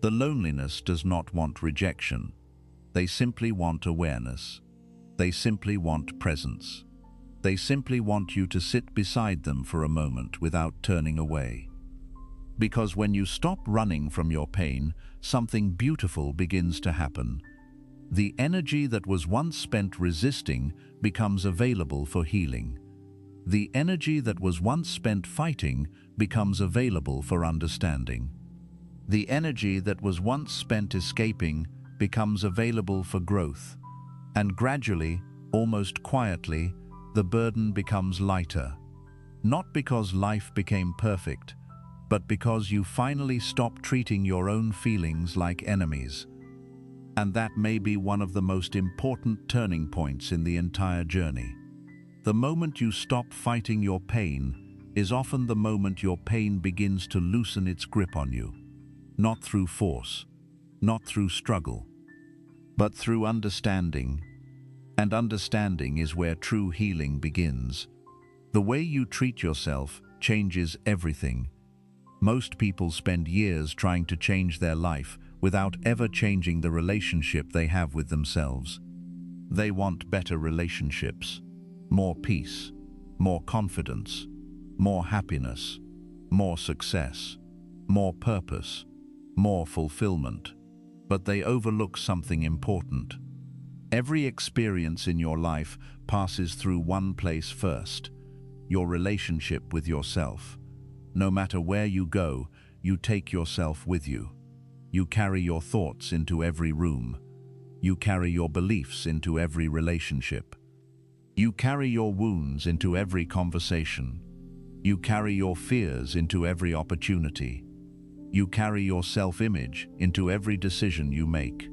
The loneliness does not want rejection. They simply want awareness. They simply want presence. They simply want you to sit beside them for a moment without turning away. Because when you stop running from your pain, something beautiful begins to happen. The energy that was once spent resisting becomes available for healing. The energy that was once spent fighting becomes available for understanding. The energy that was once spent escaping becomes available for growth. And gradually, almost quietly, the burden becomes lighter. Not because life became perfect, but because you finally stopped treating your own feelings like enemies. And that may be one of the most important turning points in the entire journey. The moment you stop fighting your pain is often the moment your pain begins to loosen its grip on you. Not through force, not through struggle, but through understanding. And understanding is where true healing begins. The way you treat yourself changes everything. Most people spend years trying to change their life without ever changing the relationship they have with themselves. They want better relationships, more peace, more confidence, more happiness, more success, more purpose, more fulfillment. But they overlook something important. Every experience in your life passes through one place first: your relationship with yourself. No matter where you go, you take yourself with you. You carry your thoughts into every room. You carry your beliefs into every relationship. You carry your wounds into every conversation. You carry your fears into every opportunity. You carry your self-image into every decision you make.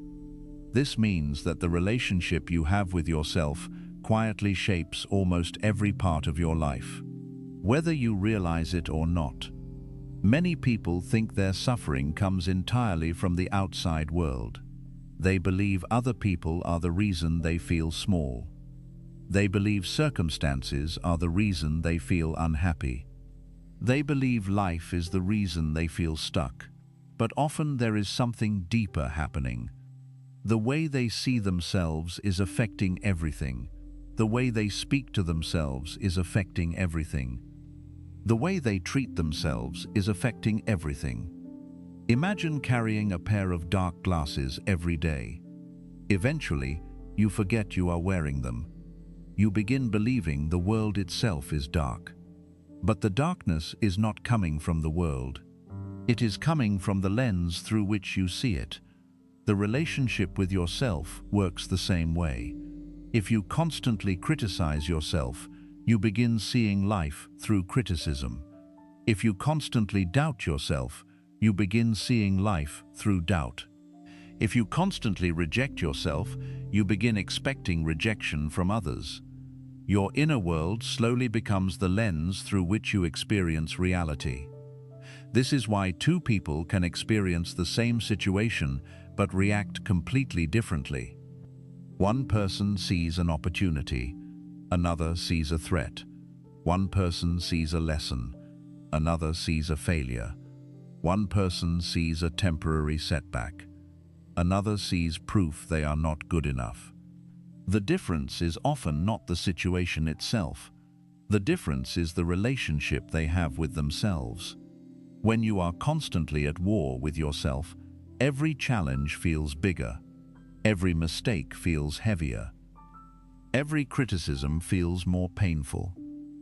This means that the relationship you have with yourself quietly shapes almost every part of your life, whether you realize it or not. Many people think their suffering comes entirely from the outside world. They believe other people are the reason they feel small. They believe circumstances are the reason they feel unhappy. They believe life is the reason they feel stuck. But often there is something deeper happening. The way they see themselves is affecting everything. The way they speak to themselves is affecting everything. The way they treat themselves is affecting everything. Imagine carrying a pair of dark glasses every day. Eventually, you forget you are wearing them. You begin believing the world itself is dark. But the darkness is not coming from the world. It is coming from the lens through which you see it. The relationship with yourself works the same way. If you constantly criticize yourself, you begin seeing life through criticism. If you constantly doubt yourself, you begin seeing life through doubt. If you constantly reject yourself, you begin expecting rejection from others. Your inner world slowly becomes the lens through which you experience reality. This is why two people can experience the same situation but react completely differently. One person sees an opportunity, another sees a threat. One person sees a lesson, another sees a failure. One person sees a temporary setback, another sees proof they are not good enough. The difference is often not the situation itself. The difference is the relationship they have with themselves. When you are constantly at war with yourself, every challenge feels bigger. Every mistake feels heavier. Every criticism feels more painful.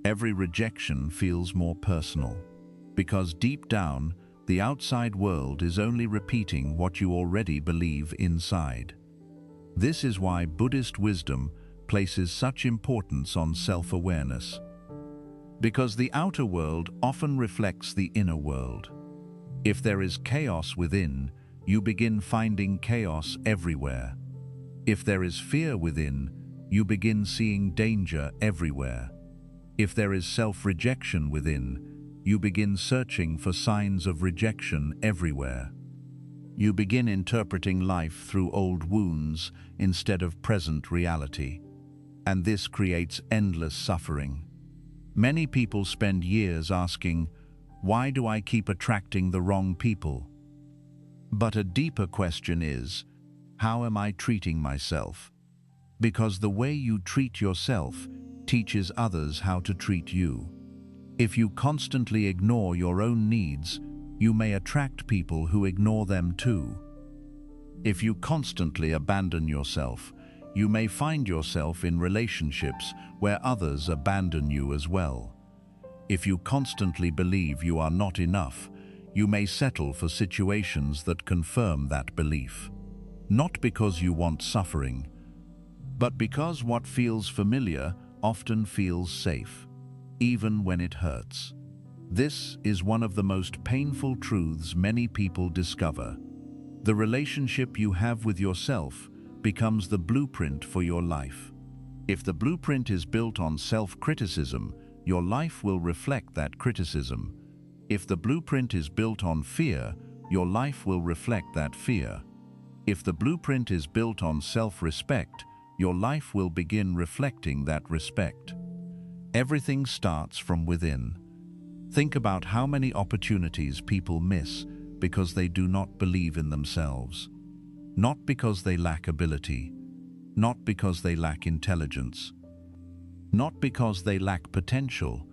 Every rejection feels more personal. Because deep down, the outside world is only repeating what you already believe inside. This is why Buddhist wisdom places such importance on self-awareness. Because the outer world often reflects the inner world. If there is chaos within, you begin finding chaos everywhere. If there is fear within, you begin seeing danger everywhere. If there is self-rejection within, you begin searching for signs of rejection everywhere. You begin interpreting life through old wounds instead of present reality. And this creates endless suffering. Many people spend years asking, "Why do I keep attracting the wrong people?" But a deeper question is, how am I treating myself? Because the way you treat yourself teaches others how to treat you. If you constantly ignore your own needs, you may attract people who ignore them too. If you constantly abandon yourself, you may find yourself in relationships where others abandon you as well. If you constantly believe you are not enough, you may settle for situations that confirm that belief. Not because you want suffering, but because what feels familiar often feels safe, even when it hurts. This is one of the most painful truths many people discover. The relationship you have with yourself becomes the blueprint for your life. If the blueprint is built on self-criticism, your life will reflect that criticism. If the blueprint is built on fear, your life will reflect that fear. If the blueprint is built on self-respect, your life will begin reflecting that respect. Everything starts from within. Think about how many opportunities people miss because they do not believe in themselves. Not because they lack ability, not because they lack intelligence, not because they lack potential,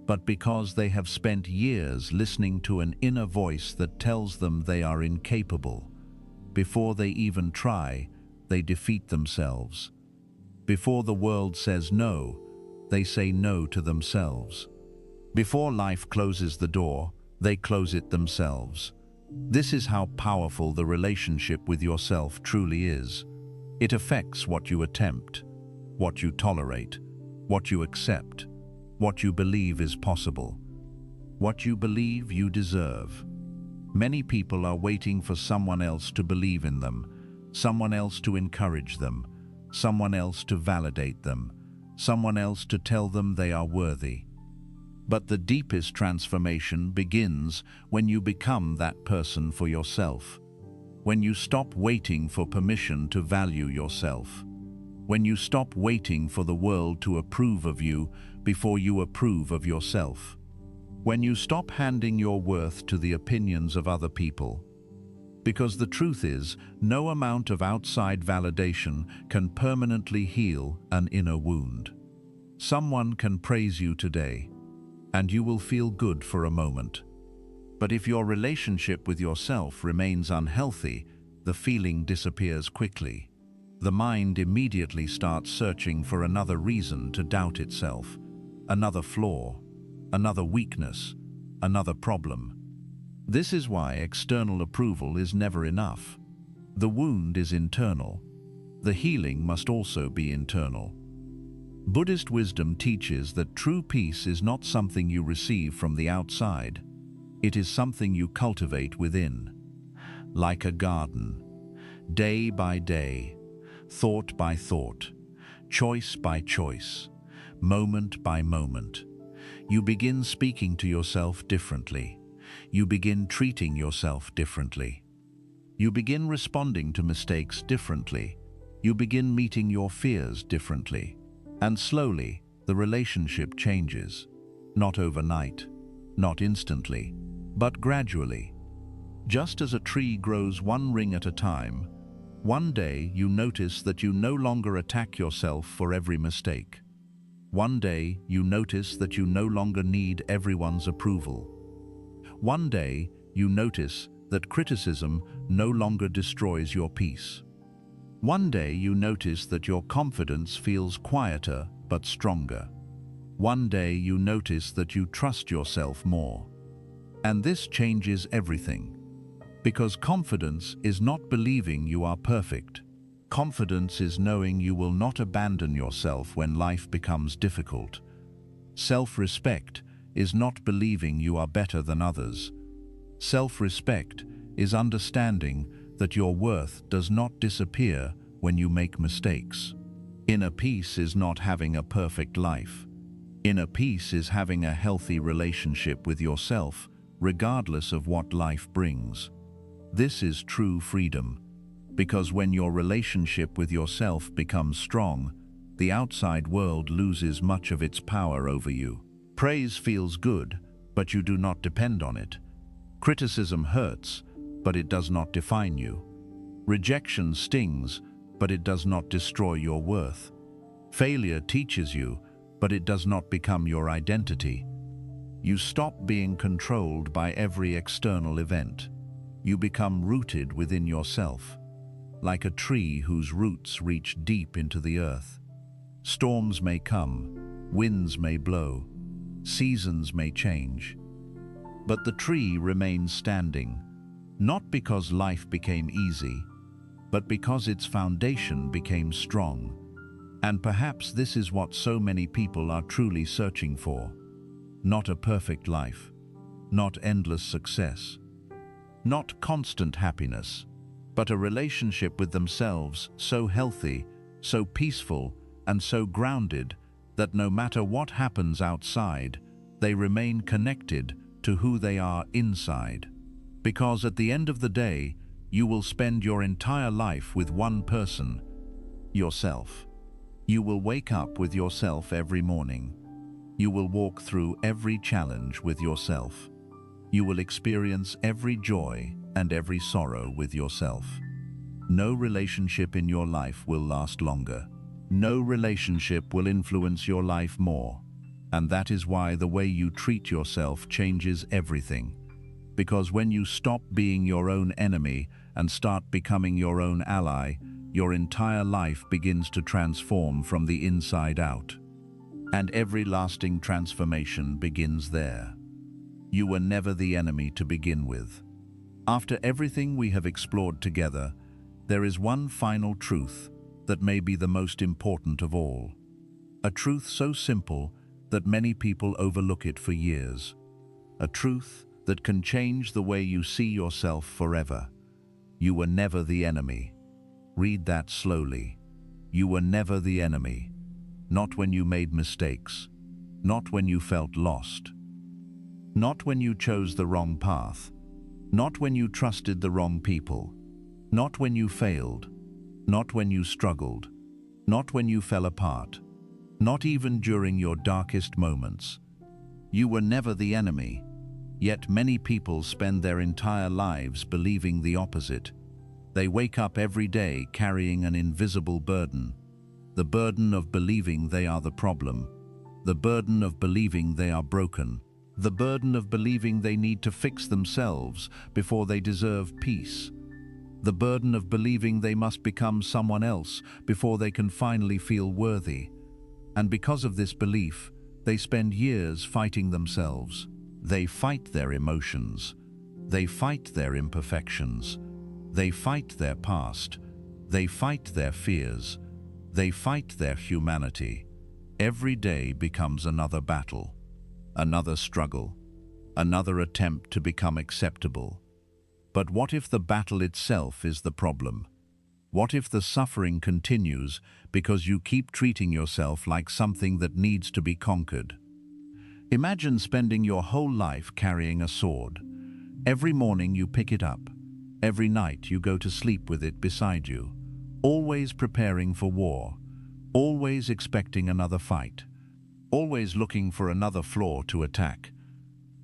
but because they have spent years listening to an inner voice that tells them they are incapable. Before they even try, they defeat themselves. Before the world says no, they say no to themselves. Before life closes the door, they close it themselves. This is how powerful the relationship with yourself truly is. It affects what you attempt, what you tolerate, what you accept, what you believe is possible, what you believe you deserve. Many people are waiting for someone else to believe in them, someone else to encourage them, someone else to validate them, someone else to tell them they are worthy. But the deepest transformation begins when you become that person for yourself. When you stop waiting for permission to value yourself. When you stop waiting for the world to approve of you before you approve of yourself. When you stop handing your worth to the opinions of other people. Because the truth is, no amount of outside validation can permanently heal an inner wound. Someone can praise you today, and you will feel good for a moment. But if your relationship with yourself remains unhealthy, the feeling disappears quickly. the mind immediately starts searching for another reason to doubt itself, another flaw, another weakness, another problem. This is why external approval is never enough. The wound is internal. The healing must also be internal. Buddhist wisdom teaches that true peace is not something you receive from the outside. It is something you cultivate within. Like a garden, day by day, thought by thought, choice by choice, moment by moment. You begin speaking to yourself differently. You begin treating yourself differently. You begin responding to mistakes differently. You begin meeting your fears differently. And slowly, the relationship changes. Not overnight, not instantly, but gradually. Just as a tree grows one ring at a time, one day you notice that you no longer attack yourself for every mistake. One day you notice that you no longer need everyone's approval. One day you notice that criticism no longer destroys your peace. One day you notice that your confidence feels quieter but stronger. One day you notice that you trust yourself more. And this changes everything. Because confidence is not believing you are perfect. Confidence is knowing you will not abandon yourself when life becomes difficult. Self-respect is not believing you are better than others. Self-respect is understanding that your worth does not disappear when you make mistakes. Inner peace is not having a perfect life. Inner peace is having a healthy relationship with yourself, regardless of what life brings. This is true freedom, because when your relationship with yourself becomes strong, the outside world loses much of its power over you. Praise feels good, but you do not depend on it. Criticism hurts, but it does not define you. Rejection stings, but it does not destroy your worth. Failure teaches you, but it does not become your identity. You stop being controlled by every external event. You become rooted within yourself, like a tree whose roots reach deep into the earth. Storms may come, winds may blow, seasons may change, but the tree remains standing, not because life became easy, but because its foundation became strong. And perhaps this is what so many people are truly searching for. Not a perfect life, not endless success, not constant happiness, but a relationship with themselves so healthy, so peaceful, and so grounded that no matter what happens outside, they remain connected to who they are inside. Because at the end of the day, you will spend your entire life with one person, yourself. You will wake up with yourself every morning. You will walk through every challenge with yourself. You will experience every joy and every sorrow with yourself. No relationship in your life will last longer. No relationship will influence your life more. And that is why the way you treat yourself changes everything. Because when you stop being your own enemy and start becoming your own ally, your entire life begins to transform from the inside out. And every lasting transformation begins there. You were never the enemy to begin with. After everything we have explored together, there is one final truth that may be the most important of all. A truth so simple that many people overlook it for years. A truth that can change the way you see yourself forever. You were never the enemy. Read that slowly. You were never the enemy. Not when you made mistakes. Not when you felt lost. Not when you chose the wrong path. Not when you trusted the wrong people. Not when you failed. Not when you struggled. Not when you fell apart. Not even during your darkest moments. You were never the enemy. Yet many people spend their entire lives believing the opposite. They wake up every day carrying an invisible burden. The burden of believing they are the problem. The burden of believing they are broken. The burden of believing they need to fix themselves before they deserve peace. the burden of believing they must become someone else before they can finally feel worthy. And because of this belief, they spend years fighting themselves. They fight their emotions. They fight their imperfections. They fight their past. They fight their fears. They fight their humanity. Every day becomes another battle, another struggle, another attempt to become acceptable. But what if the battle itself is the problem? What if the suffering continues because you keep treating yourself like something that needs to be conquered? Imagine spending your whole life carrying a sword. Every morning you pick it up. Every night you go to sleep with it beside you, always preparing for war, always expecting another fight, always looking for another flaw to attack,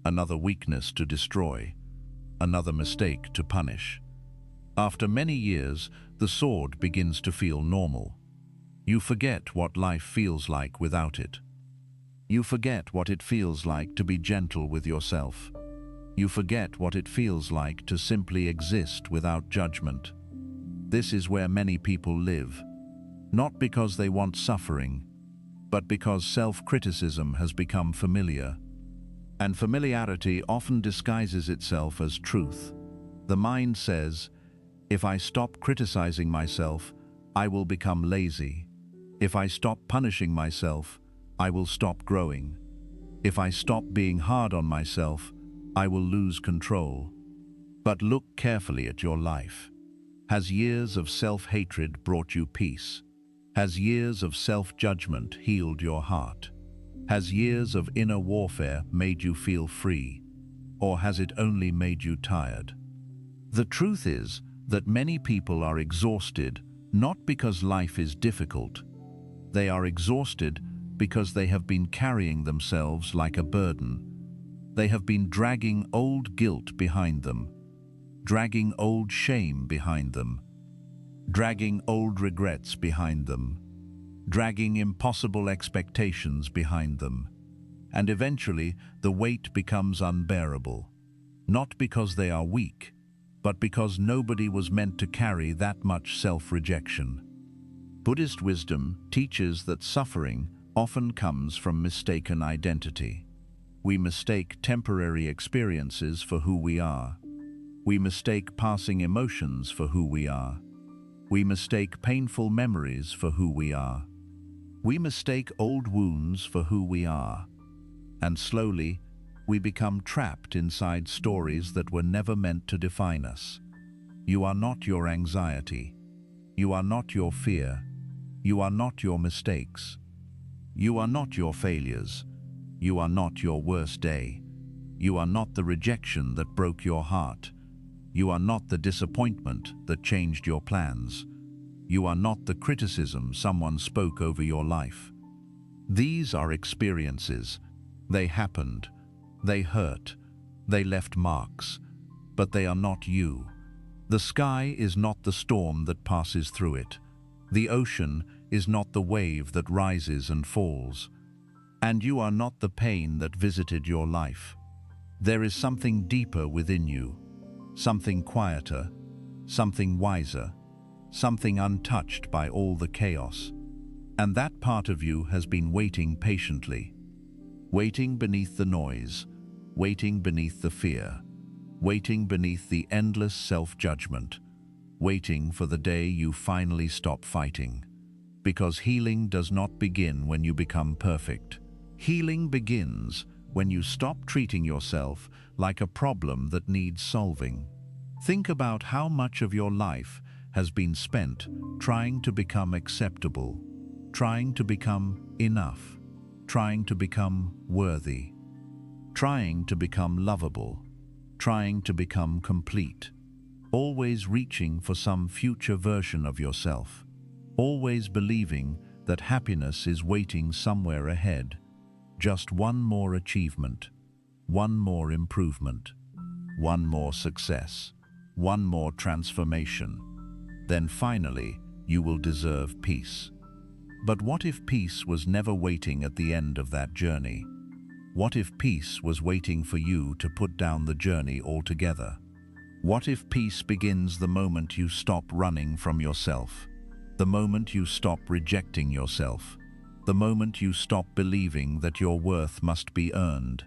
another weakness to destroy, another mistake to punish. After many years, the sword begins to feel normal. You forget what life feels like without it. You forget what it feels like to be gentle with yourself. You forget what it feels like to simply exist without judgment. This is where many people live, not because they want suffering, but because self-criticism has become familiar. And familiarity often disguises itself as truth. The mind says, if I stop criticizing myself, I will become lazy. If I stop punishing myself, I will stop growing. If I stop being hard on myself, I will lose control. But look carefully at your life. Has years of self-hatred brought you peace? Has years of self-judgment healed your heart? Has years of inner warfare made you feel free? Or has it only made you tired? The truth is that many people are exhausted not because life is difficult. They are exhausted because they have been carrying themselves like a burden. They have been dragging old guilt behind them, dragging old shame behind them, dragging old regrets behind them, dragging impossible expectations behind them. And eventually, the weight becomes unbearable, not because they are weak, but because nobody was meant to carry that much self-rejection. Buddhist wisdom teaches that suffering often comes from mistaken identity. We mistake temporary experiences for who we are. We mistake passing emotions for who we are. We mistake painful memories for who we are. We mistake old wounds for who we are. And slowly, we become trapped inside stories that were never meant to define us. You are not your anxiety. You are not your fear. You are not your mistakes. You are not your failures. You are not your worst day. You are not the rejection that broke your heart. You are not the disappointment that changed your plans. You are not the criticism someone spoke over your life. These are experiences. They happened. They hurt. They left marks. But they are not you. The sky is not the storm that passes through it. The ocean is not the wave that rises and falls. And you are not the pain that visited your life. There is something deeper within you, something quieter, something wiser, something untouched by all the chaos. And that part of you has been waiting patiently, waiting beneath the noise, waiting beneath the fear, waiting beneath the endless self-judgment, waiting for the day you finally stop fighting. Because healing does not begin when you become perfect. Healing begins when you stop treating yourself like a problem that needs solving. Think about how much of your life has been spent trying to become acceptable, trying to become enough, trying to become worthy, trying to become lovable, trying to become complete, always reaching for some future version of yourself, always believing that happiness is waiting somewhere ahead. Just one more achievement, one more improvement, one more success, one more transformation. Then finally, you will deserve peace. But what if peace was never waiting at the end of that journey? What if peace was waiting for you to put down the journey altogether? What if peace begins the moment you stop running from yourself? The moment you stop rejecting yourself? The moment you stop believing that your worth must be earned?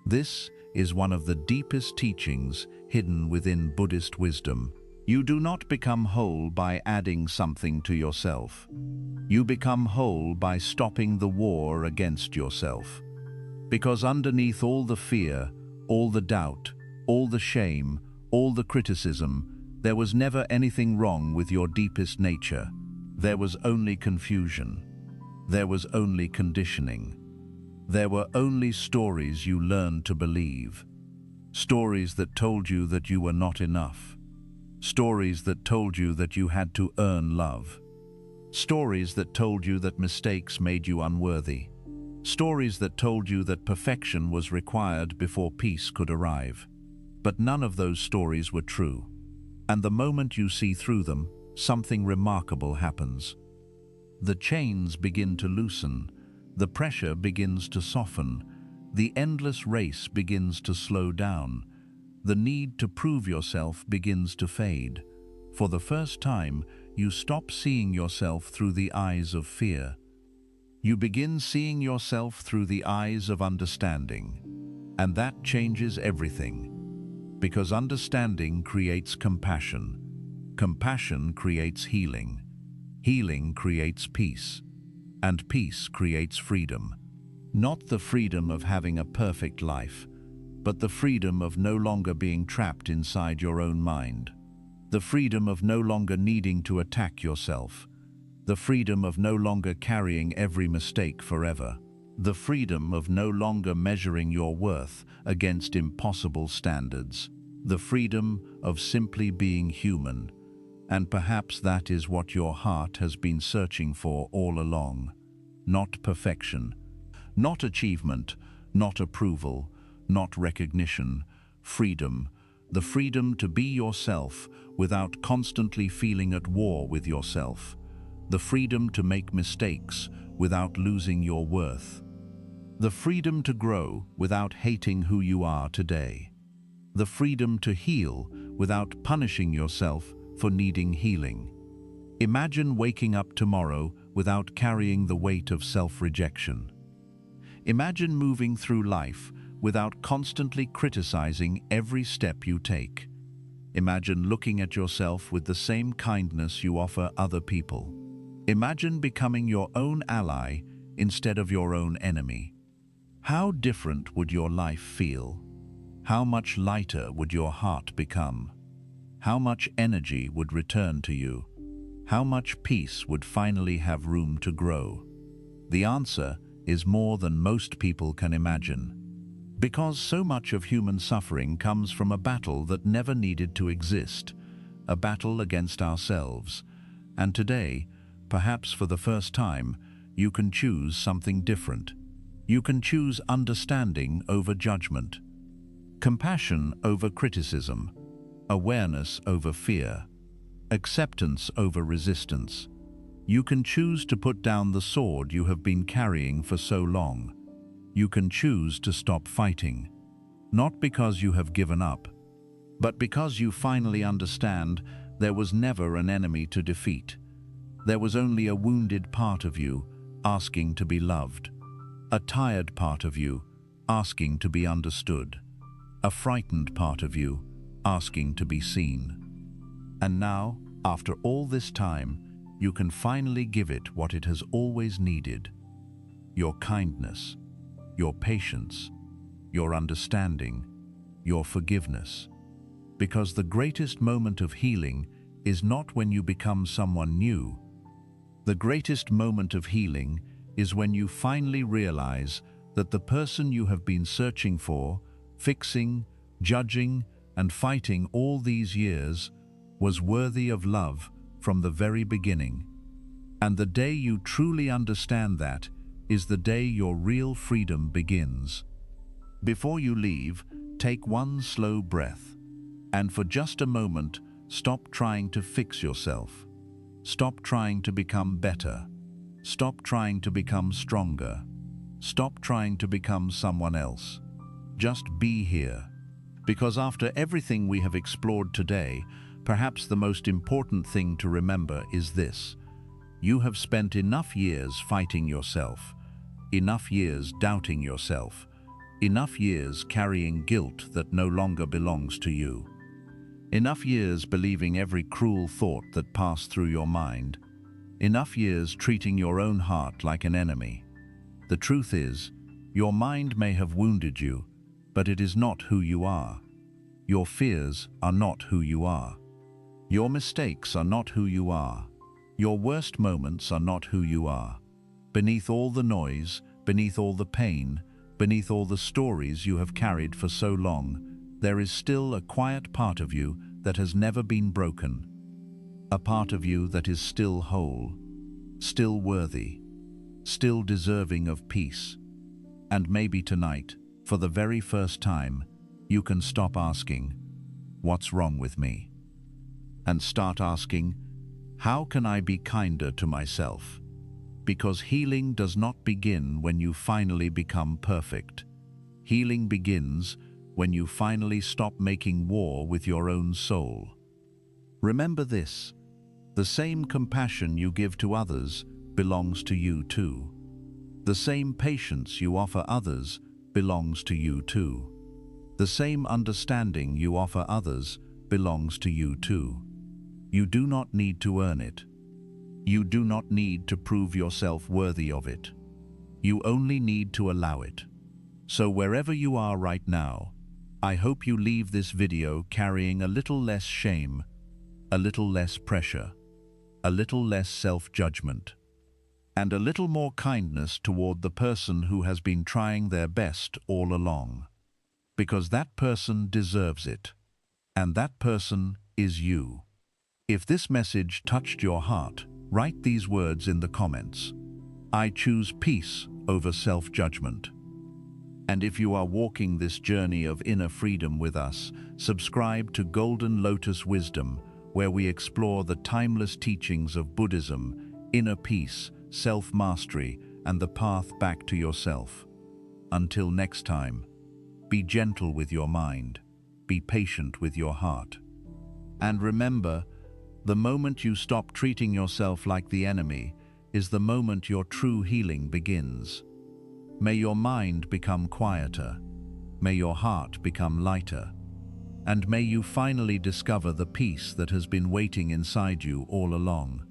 This is one of the deepest teachings hidden within Buddhist wisdom. You do not become whole by adding something to yourself. You become whole by stopping the war against yourself. Because underneath all the fear, all the doubt, all the shame, all the criticism, there was never anything wrong with your deepest nature. There was only confusion. There was only conditioning. There were only stories you learned to believe. Stories that told you that you were not enough. Stories that told you that you had to earn love. Stories that told you that mistakes made you unworthy. Stories that told you that perfection was required before peace could arrive. But none of those stories were true. And the moment you see through them, something remarkable happens. The chains begin to loosen, the pressure begins to soften, the endless race begins to slow down, the need to prove yourself begins to fade. For the first time, you stop seeing yourself through the eyes of fear. You begin seeing yourself through the eyes of understanding. And that changes everything. Because understanding creates compassion. Compassion creates healing. Healing creates peace. And peace creates freedom. Not the freedom of having a perfect life, but the freedom of no longer being trapped inside your own mind. The freedom of no longer needing to attack yourself. The freedom of no longer carrying every mistake forever. The freedom of no longer measuring your worth against impossible standards. The freedom of simply being human. And perhaps that is what your heart has been searching for all along. Not perfection, not achievement, not approval, not recognition. Freedom. The freedom to be yourself without constantly feeling at war with yourself. The freedom to make mistakes without losing your worth. The freedom to grow without hating who you are today. The freedom to heal without punishing yourself for needing healing. Imagine waking up tomorrow without carrying the weight of self-rejection. Imagine moving through life without constantly criticizing every step you take. Imagine looking at yourself with the same kindness you offer other people. Imagine becoming your own ally instead of your own enemy. How different would your life feel? How much lighter would your heart become? How much energy would return to you? How much peace would finally have room to grow? The answer is more than most people can imagine. Because so much of human suffering comes from a battle that never needed to exist, a battle against ourselves. And today, perhaps for the first time, you can choose something different. You can choose understanding over judgment, compassion over criticism, awareness over fear, acceptance over resistance. You can choose to put down the sword you have been carrying for so long. You can choose to stop fighting, not because you have given up, but because you finally understand there was never an enemy to defeat. There was only a wounded part of you asking to be loved, a tired part of you asking to be understood, a frightened part of you asking to be seen. And now, after all this time, you can finally give it what it has always needed: your kindness, your patience, your understanding, your forgiveness. Because the greatest moment of healing is not when you become someone new. The greatest moment of healing is when you finally realize that the person you have been searching for, fixing, judging, and fighting all these years was worthy of love from the very beginning. And the day you truly understand that is the day your real freedom begins. Before you leave, take one slow breath, and for just a moment, stop trying to fix yourself. Stop trying to become better. Stop trying to become stronger. Stop trying to become someone else. Just be here. Because after everything we have explored today, perhaps the most important thing to remember is this: you have spent enough years fighting yourself, enough years doubting yourself, enough years carrying guilt that no longer belongs to you, enough years believing every cruel thought that passed through your mind, enough years treating your own heart like an enemy. The truth is, your mind may have wounded you, but it is not who you are. Your fears are not who you are. Your mistakes are not who you are. Your worst moments are not who you are. Beneath all the noise, beneath all the pain, beneath all the stories you have carried for so long, there is still a quiet part of you that has never been broken. A part of you that is still whole, still worthy, still deserving of peace. And maybe tonight, for the very first time, you can stop asking, "What's wrong with me?" and start asking, "How can I be kinder to myself?" Because healing does not begin when you finally become perfect. Healing begins when you finally stop making war with your own soul. Remember this: the same compassion you give to others belongs to you too. The same patience you offer others belongs to you too. The same understanding you offer others belongs to you too. You do not need to earn it. You do not need to prove yourself worthy of it. You only need to allow it. So wherever you are right now, I hope you leave this video carrying a little less shame, a little less pressure, a little less self-judgment, and a little more kindness toward the person who has been trying their best all along. Because that person deserves it. And that person is you. If this message touched your heart, write these words in the comments: "I choose peace over self-judgment." And if you are walking this journey of inner freedom with us, subscribe to Golden Lotus Wisdom, where we explore the timeless teachings of Buddhism, inner peace, self-mastery, and the path back to yourself. Until next time, be gentle with your mind, be patient with your heart. And remember, the moment you stop treating yourself like the enemy is the moment your true healing begins. May your mind become quieter, may your heart become lighter, and may you finally discover the peace that has been waiting inside you all along.